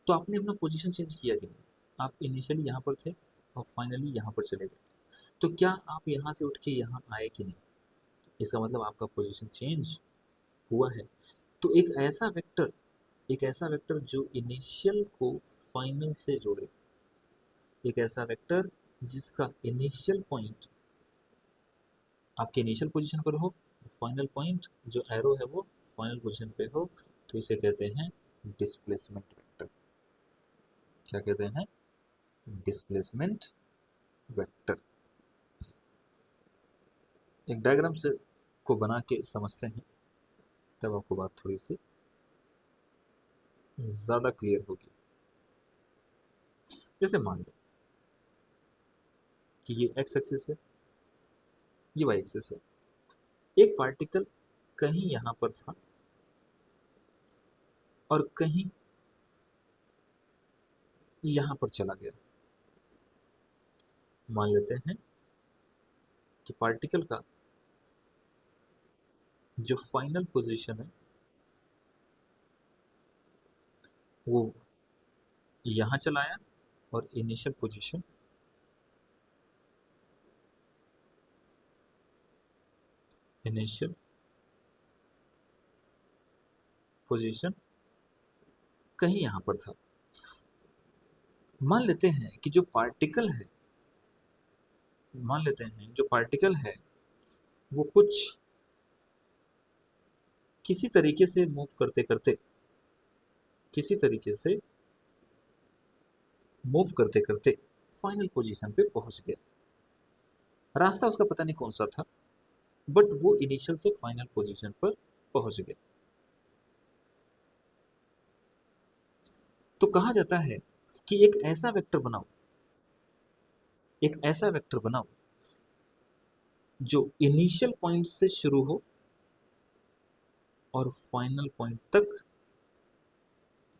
तो आपने अपना पोजीशन चेंज किया कि नहीं? आप इनिशियली यहाँ पर थे और फाइनली यहाँ पर चले गए, तो क्या आप यहाँ से उठ के यहाँ आए कि नहीं? इसका मतलब आपका पोजीशन चेंज हुआ है। तो एक ऐसा वेक्टर जो इनिशियल को फाइनल से जोड़े, एक ऐसा वेक्टर जिसका इनिशियल पॉइंट आपके इनिशियल पोजीशन पर हो, फाइनल पॉइंट जो एरो है वो फाइनल पोजीशन पे हो, तो इसे कहते हैं डिस्प्लेसमेंट वेक्टर। क्या कहते हैं? Displacement vector. एक डायग्राम से को बना के समझते हैं, तब आपको बात थोड़ी सी ज़्यादा क्लियर होगी। जैसे मान लो कि ये एक्स एक्सिस है, ये वाई एक्सिस है। एक पार्टिकल कहीं यहाँ पर था और कहीं यहाँ पर चला गया। मान लेते हैं कि पार्टिकल का जो फाइनल पोजीशन है वो यहाँ चला आया और इनिशियल पोजीशन कहीं यहाँ पर था। मान लेते हैं कि जो पार्टिकल है, मान लेते हैं जो पार्टिकल है वो कुछ किसी तरीके से मूव करते करते, किसी तरीके से मूव करते करते फाइनल पोजीशन पे पहुंच गया। रास्ता उसका पता नहीं कौन सा था, बट वो इनिशियल से फाइनल पोजीशन पर पहुंच गया। तो कहा जाता है कि एक ऐसा वेक्टर बनाओ, एक ऐसा वेक्टर बनाओ जो इनिशियल पॉइंट से शुरू हो और फाइनल पॉइंट तक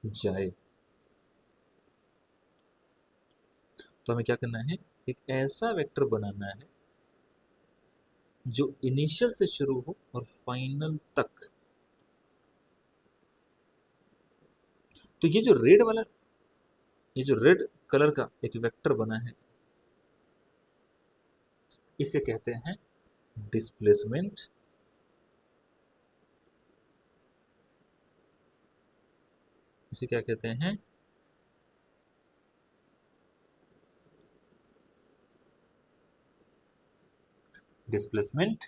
जाए। तो हमें क्या करना है? एक ऐसा वेक्टर बनाना है जो इनिशियल से शुरू हो और फाइनल तक। तो ये जो रेड कलर का एक वेक्टर बना है, इसे कहते हैं डिस्प्लेसमेंट इसे क्या कहते हैं? Displacement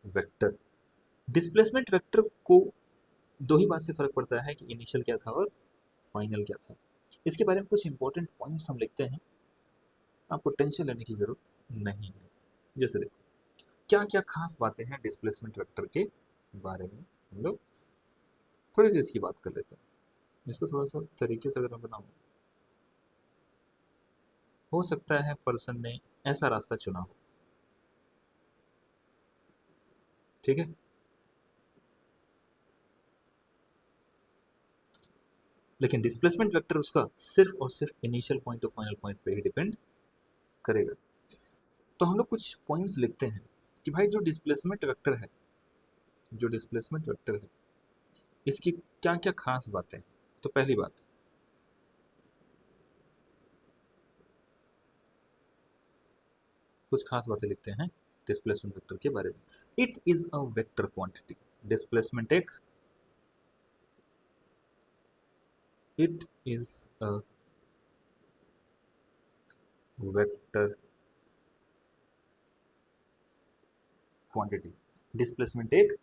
vector. डिस्प्लेसमेंट वेक्टर को दो ही बात से फर्क पड़ता है कि इनिशियल क्या था और फाइनल क्या था। इसके बारे में कुछ इंपॉर्टेंट पॉइंट्स हम लिखते हैं, आपको टेंशन लेने की जरूरत नहीं है। जैसे देखो क्या क्या खास बातें हैं डिस्प्लेसमेंट वेक्टर के बारे में, हम लोग थोड़ी सी इसकी बात कर लेते हैं। इसको थोड़ा सा तरीके से अगर मैं बनाऊं, हो सकता है पर्सन ने ऐसा रास्ता चुना हो, ठीक है, लेकिन डिस्प्लेसमेंट वेक्टर उसका सिर्फ और सिर्फ इनिशियल पॉइंट और फाइनल पॉइंट पे ही डिपेंड करेगा। तो हम लोग कुछ पॉइंट्स लिखते हैं कि भाई जो डिस्प्लेसमेंट वेक्टर है, जो डिस्प्लेसमेंट वेक्टर है इसकी क्या क्या खास बातें हैं। तो पहली बात, कुछ खास बातें लिखते हैं डिस्प्लेसमेंट वेक्टर के बारे में। It is a vector quantity. Displacement एक, it is a vector quantity. Displacement एक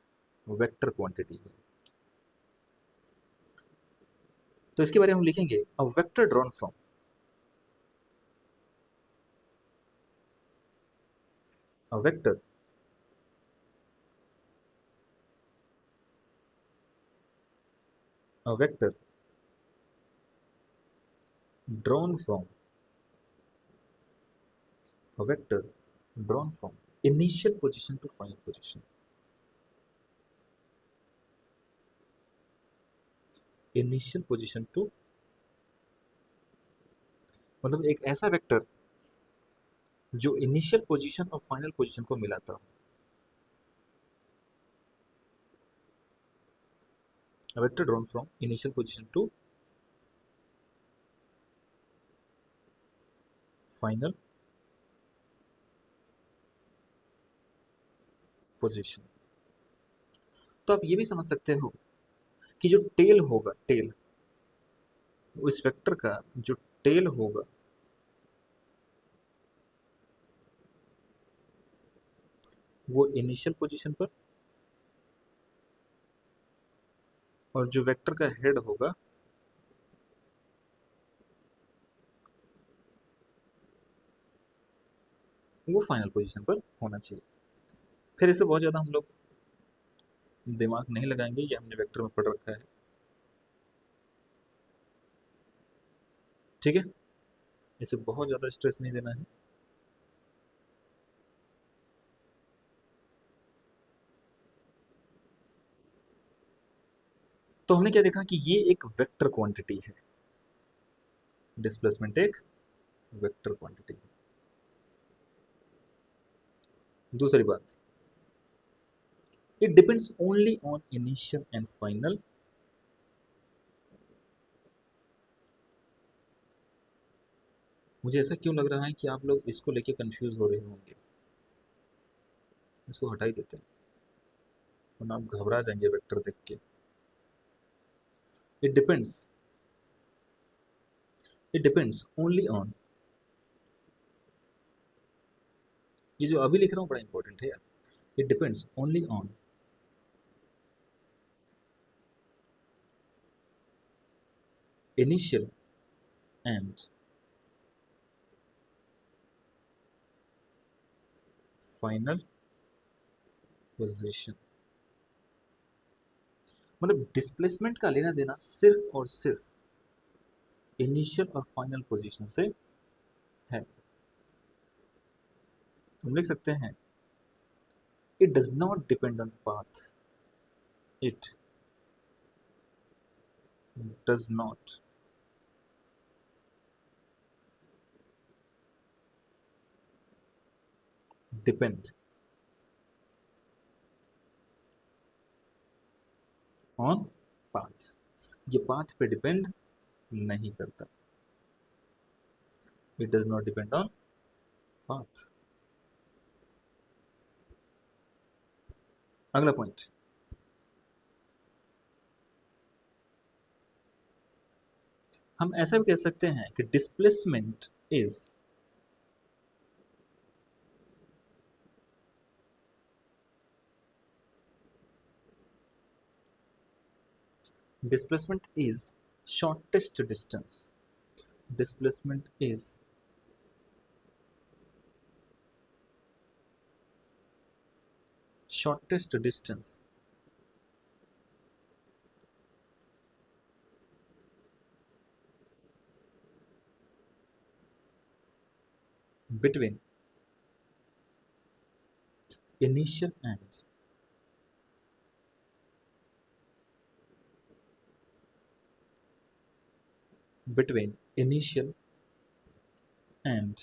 वेक्टर क्वांटिटी है। तो इसके बारे में हम लिखेंगे a vector drawn from, a vector a vector drawn from a vector drawn from initial position to final position, initial position to, मतलब एक ऐसा वेक्टर जो इनिशियल पोजीशन और फाइनल पोजीशन को मिलाता हो। A vector drawn from initial position to final position। तो आप ये भी समझ सकते हो कि जो टेल होगा, टेल, उस वेक्टर का जो टेल होगा वो इनिशियल पोजीशन पर, और जो वेक्टर का हेड होगा वो फाइनल पोजीशन पर होना चाहिए। फिर इस पर बहुत ज़्यादा हम लोग दिमाग नहीं लगाएंगे, ये हमने वेक्टर में पढ़ रखा है, ठीक है। इसे बहुत ज़्यादा स्ट्रेस नहीं देना है। तो हमने क्या देखा कि ये एक वेक्टर क्वांटिटी है, डिस्प्लेसमेंट एक वेक्टर क्वांटिटी है। दूसरी बात, it depends only on initial and final, मुझे ऐसा क्यों लग रहा है कि आप लोग इसको लेके कंफ्यूज हो रहे होंगे, इसको हटा ही देते हैं वरना आप घबरा जाएंगे वेक्टर देख के। It depends, it depends only on, ये जो अभी लिख रहा हूँ बड़ा इंपॉर्टेंट है यार, it depends only on initial and final position. मतलब डिस्प्लेसमेंट का लेना देना सिर्फ और सिर्फ इनिशियल और फाइनल पोजीशन से है। हम लिख सकते हैं it does not depend on path, it does not depend on path, ये पाथ पे डिपेंड नहीं करता, it does not depend on path. अगला पॉइंट, हम ऐसा भी कह सकते हैं कि displacement is displacement is shortest distance, displacement is shortest distance between initial and between initial and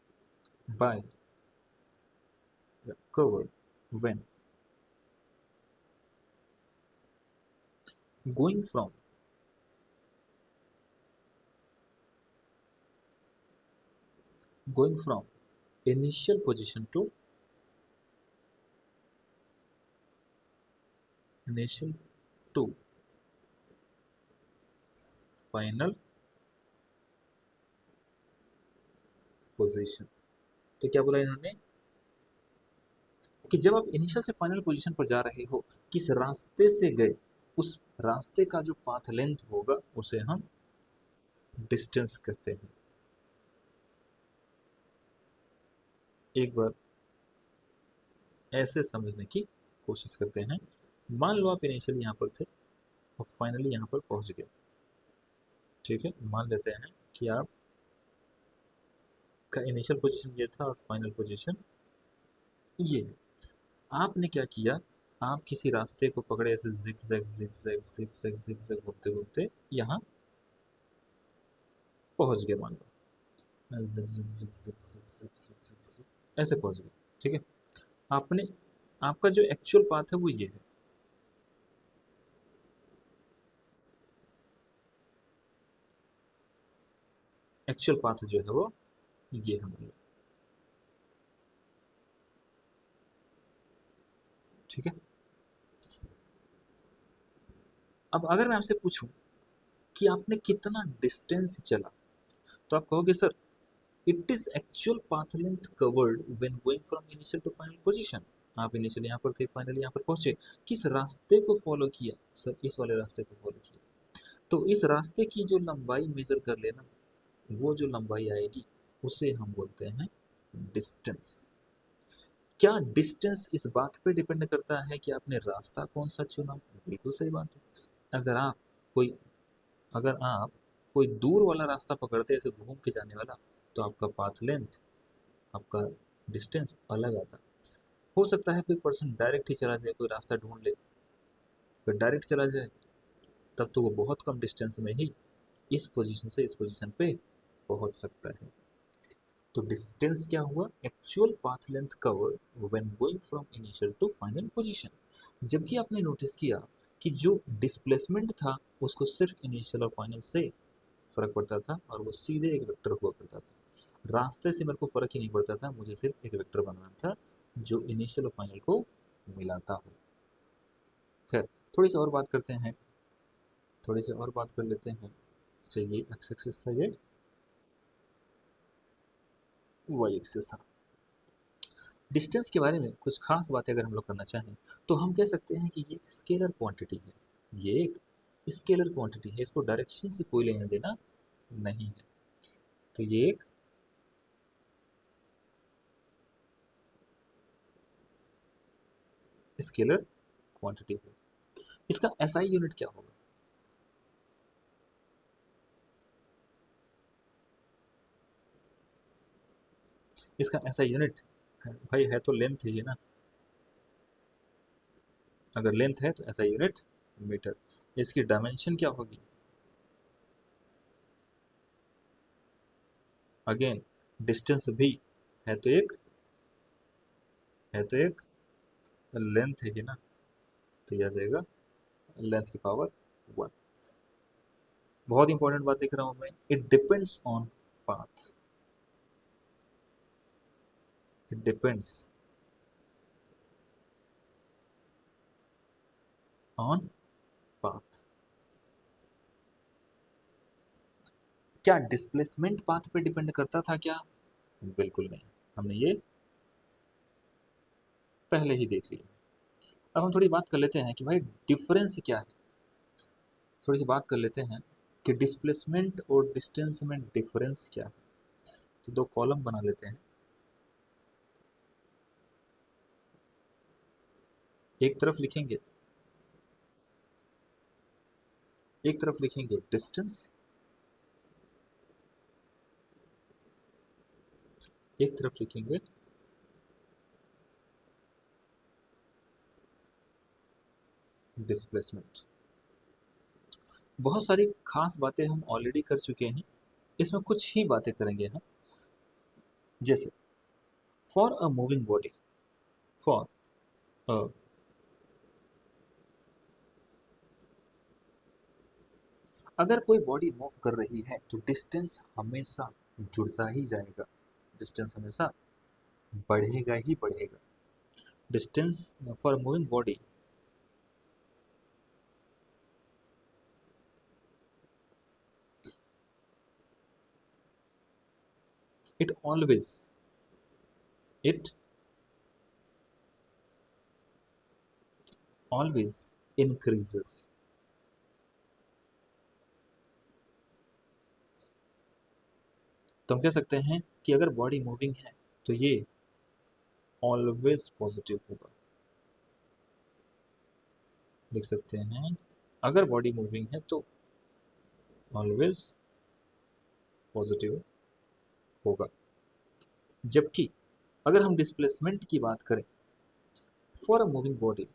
by covered when going from initial position to initial to final position. तो क्या बोला इन्होंने कि जब आप इनिशियल से फाइनल पोजीशन पर जा रहे हो, किस रास्ते से गए, उस रास्ते का जो पाथ लेंथ होगा उसे हम डिस्टेंस कहते हैं। एक बार ऐसे समझने की कोशिश करते हैं। मान लो आप इनिशियली यहाँ पर थे और फाइनली यहाँ पर पहुँच गए, ठीक है। मान लेते हैं कि आप का इनिशियल पोजीशन ये था और फाइनल पोजीशन ये है। आपने क्या किया, आप किसी रास्ते को पकड़े, ऐसे जिगजैग जिगजैग जिगजैग जिगजैग घूमते घूमते यहाँ पहुँच गए। मान लो जिग जिग जिग जिग जिग जिग जिग जिग जिग, ऐसे पहुँच गए, ठीक है। आपने आपका जो एक्चुअल पाथ है वो ये है। एक्चुअल पाथ जो है वो ये है, मान लो, ठीक है। अब अगर मैं आपसे पूछूं कि आपने कितना डिस्टेंस चला, तो आप कहोगे sir it is actual path length covered when going from initial to final position. आप इनिशियल यहाँ पर थे, फाइनली यहाँ पर पहुंचे, किस रास्ते को फॉलो किया, सर इस वाले रास्ते को फॉलो किया। तो इस रास्ते की जो लंबाई मेजर कर लेना, वो जो लंबाई आएगी उसे हम बोलते हैं डिस्टेंस। क्या डिस्टेंस इस बात पे डिपेंड करता है कि आपने रास्ता कौन सा चुना? बिल्कुल सही बात है। अगर आप कोई अगर आप कोई दूर वाला रास्ता पकड़ते, ऐसे घूम के जाने वाला, तो आपका पाथ लेंथ, आपका डिस्टेंस अलग आता। हो सकता है कोई पर्सन डायरेक्ट ही चला जाए, कोई रास्ता ढूंढ ले, अगर डायरेक्ट चला जाए तब तो वो बहुत कम डिस्टेंस में ही इस पोजीशन से इस पोजीशन पे पहुंच सकता है। तो डिस्टेंस क्या हुआ? Actual path length covered when going from initial to final position. जबकि आपने नोटिस किया कि जो डिस्प्लेसमेंट था उसको सिर्फ इनिशियल और फाइनल से फर्क पड़ता था और वो सीधे एक वेक्टर हुआ करता था। रास्ते से मेरे को फर्क ही नहीं पड़ता था, मुझे सिर्फ एक वेक्टर बनाना था जो इनिशियल और फाइनल को मिलाता हो। खैर, थोड़ी सी और बात करते हैं, थोड़ी सी और बात कर लेते हैं। अच्छा, ये एक्स एक्सिस था, ये वाई एक्सिस था। डिस्टेंस के बारे में कुछ खास बातें अगर हम लोग करना चाहें तो हम कह सकते हैं कि ये एक स्केलर क्वांटिटी है। ये एक स्केलर क्वांटिटी है, इसको डायरेक्शन से कोई लेना देना नहीं है। तो ये एक स्केलर क्वांटिटी है। इसका एसआई यूनिट क्या होगा? इसका एसआई यूनिट है भाई, है तो लेंथ ही है ना। अगर लेंथ है तो एसआई यूनिट मीटर। इसकी डायमेंशन क्या होगी? अगेन डिस्टेंस भी है तो एक लेंथ ही ना, तो यह आ जाएगा लेंथ की पावर 1। बहुत इंपॉर्टेंट बात लिख रहा हूं मैं, it depends on path. It depends on path. क्या डिस्प्लेसमेंट पाथ पे डिपेंड करता था क्या? बिल्कुल नहीं, हमने ये पहले ही देख लिया। अब हम थोड़ी बात कर लेते हैं कि भाई डिफरेंस क्या है। थोड़ी सी बात कर लेते हैं कि डिस्प्लेसमेंट और डिस्टेंस में डिफरेंस क्या है। तो दो कॉलम बना लेते हैं। एक तरफ लिखेंगे डिस्टेंस, एक तरफ लिखेंगे डिस्प्लेसमेंट। बहुत सारी खास बातें हम ऑलरेडी कर चुके हैं, इसमें कुछ ही बातें करेंगे हम। जैसे for a moving body, for a अगर कोई बॉडी मूव कर रही है तो डिस्टेंस हमेशा जुड़ता ही जाएगा, डिस्टेंस हमेशा बढ़ेगा ही बढ़ेगा। Distance for moving body it it always increases। तो हम कह सकते हैं कि अगर बॉडी मूविंग है तो ये ऑलवेज पॉजिटिव होगा। लिख सकते हैं, अगर बॉडी मूविंग है तो ऑलवेज पॉजिटिव होगा। जबकि अगर हम डिस्प्लेसमेंट की बात करें, for a moving body,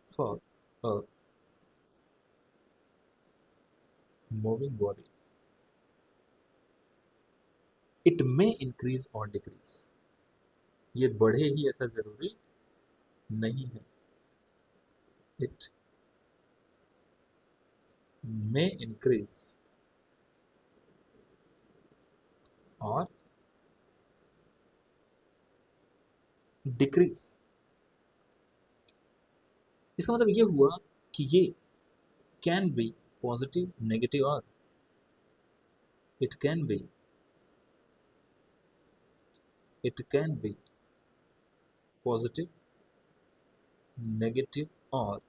for a moving body it may increase और डिक्रीज। ये बढ़े ही ऐसा जरूरी नहीं है। इट मे इंक्रीज और डिक्रीज। इसका मतलब ये हुआ कि ये कैन बी पॉजिटिव, नेगेटिव और it can be positive, negative और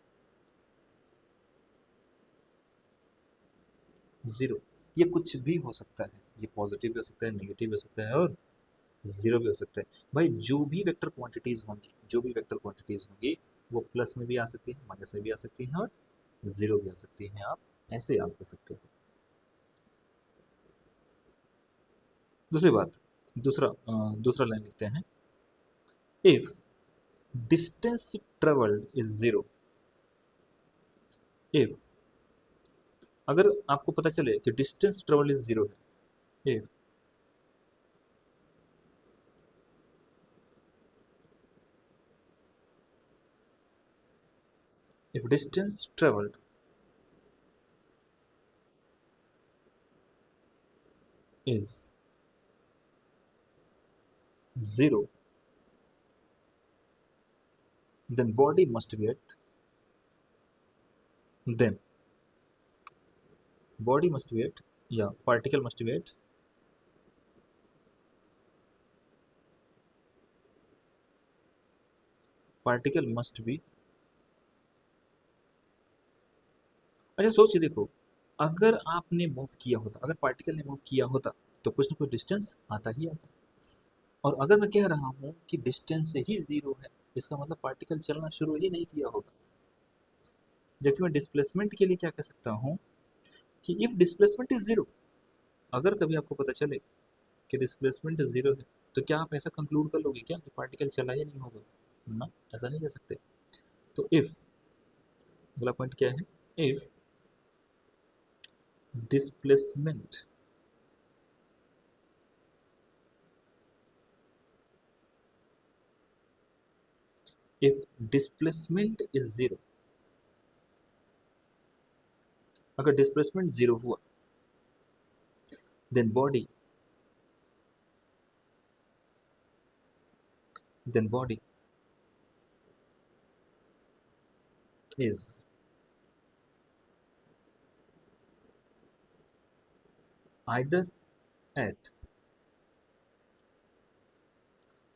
जीरो। ये कुछ भी हो सकता है, ये पॉजिटिव भी हो सकता है, नेगेटिव भी हो सकता है और जीरो भी हो सकता है। भाई जो भी वेक्टर क्वांटिटीज होंगी, वो प्लस में भी आ सकती है, माइनस में भी आ सकती हैं और जीरो भी आ सकती हैं। आप ऐसे याद कर सकते हो। दूसरी बात, दूसरा लाइन लिखते हैं, if distance travelled is zero. If अगर आपको पता चले कि डिस्टेंस ट्रेवल इज जीरो है, if distance traveled is zero, then body must be at then body must be at yeah particle must be at particle must be। अच्छा सोचिए, देखो, अगर आपने मूव किया होता, अगर पार्टिकल ने मूव किया होता तो कुछ ना कुछ डिस्टेंस आता ही आता। और अगर मैं कह रहा हूं कि डिस्टेंस ही जीरो है, इसका मतलब पार्टिकल चलना शुरू ही नहीं किया होगा। जबकि मैं डिस्प्लेसमेंट के लिए क्या कह सकता हूं कि इफ डिस्प्लेसमेंट इज जीरो, अगर कभी आपको पता चले कि डिस्प्लेसमेंट जीरो है, तो क्या आप ऐसा कंक्लूड कर लोगे क्या कि पार्टिकल चला ही नहीं होगा? ना, ऐसा नहीं कह सकते। तो इफ, अगला पॉइंट क्या है, if displacement if displacement is zero, अगर डिस्प्लेसमेंट जीरो हुआ, then body is either at,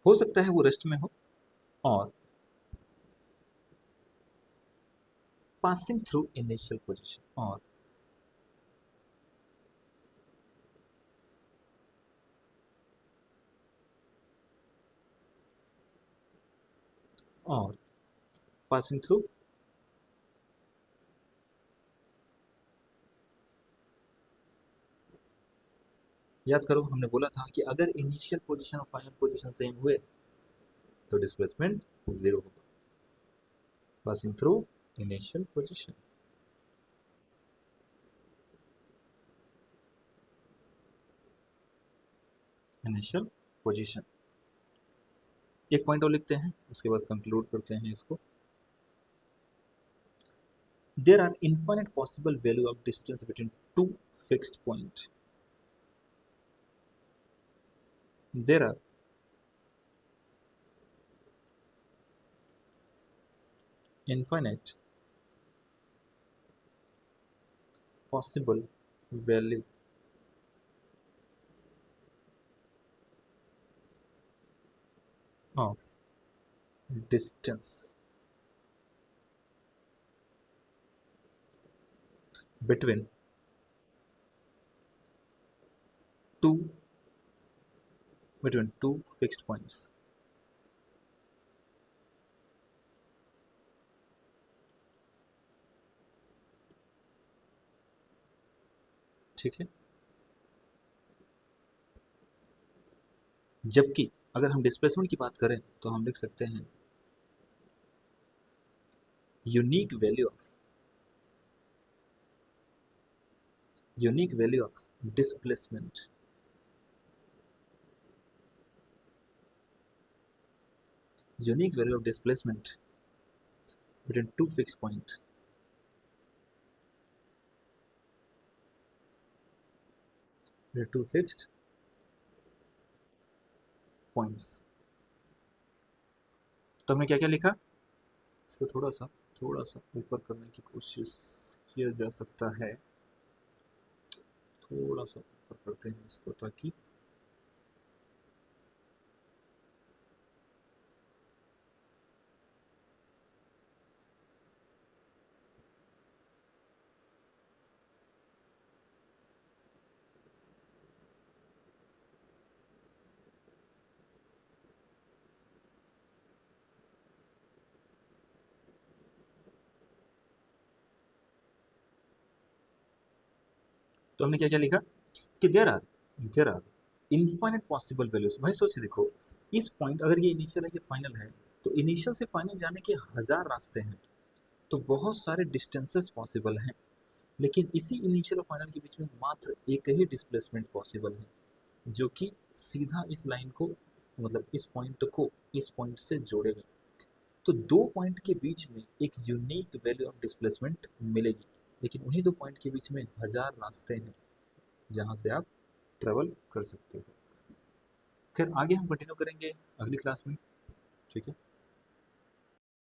हो सकता है वो रेस्ट में हो, और पासिंग थ्रू इनिशियल पोजीशन, और पासिंग थ्रू याद करो, हमने बोला था कि अगर इनिशियल पोजीशन और फाइनल पोजीशन सेम हुए तो डिस्प्लेसमेंट जीरो होगा। Passing through initial position, initial position. एक पॉइंट और लिखते हैं, उसके बाद कंक्लूड करते हैं इसको। There are infinite possible value of distance between two fixed point. There are infinite possible value of distance between two fixed points। ठीक है। जबकि अगर हम डिस्प्लेसमेंट की बात करें तो हम लिख सकते हैं unique value of displacement unique value of displacement between two fixed points तो हमने क्या क्या लिखा, इसको थोड़ा सा ऊपर करने की कोशिश किया जा सकता है। थोड़ा सा ऊपर करते हैं इसको ताकि तो हमने क्या क्या लिखा कि there are infinite possible values. भाई सोच के देखो, इस पॉइंट अगर ये इनिशियल है कि फाइनल है, तो इनिशियल से फाइनल जाने के 1000 रास्ते हैं, तो बहुत सारे डिस्टेंसेस पॉसिबल हैं। लेकिन इसी इनिशियल और फाइनल के बीच में मात्र एक ही डिस्प्लेसमेंट पॉसिबल है, जो कि सीधा इस लाइन को, मतलब इस पॉइंट को इस पॉइंट से जोड़ेगा। तो दो पॉइंट के बीच में एक यूनिक वैल्यू ऑफ डिस्प्लेसमेंट मिलेगी, लेकिन उन्हीं दो पॉइंट के बीच में 1000 रास्ते हैं जहाँ से आप ट्रेवल कर सकते हो। फिर आगे हम कंटिन्यू करेंगे अगली क्लास में। ठीक है।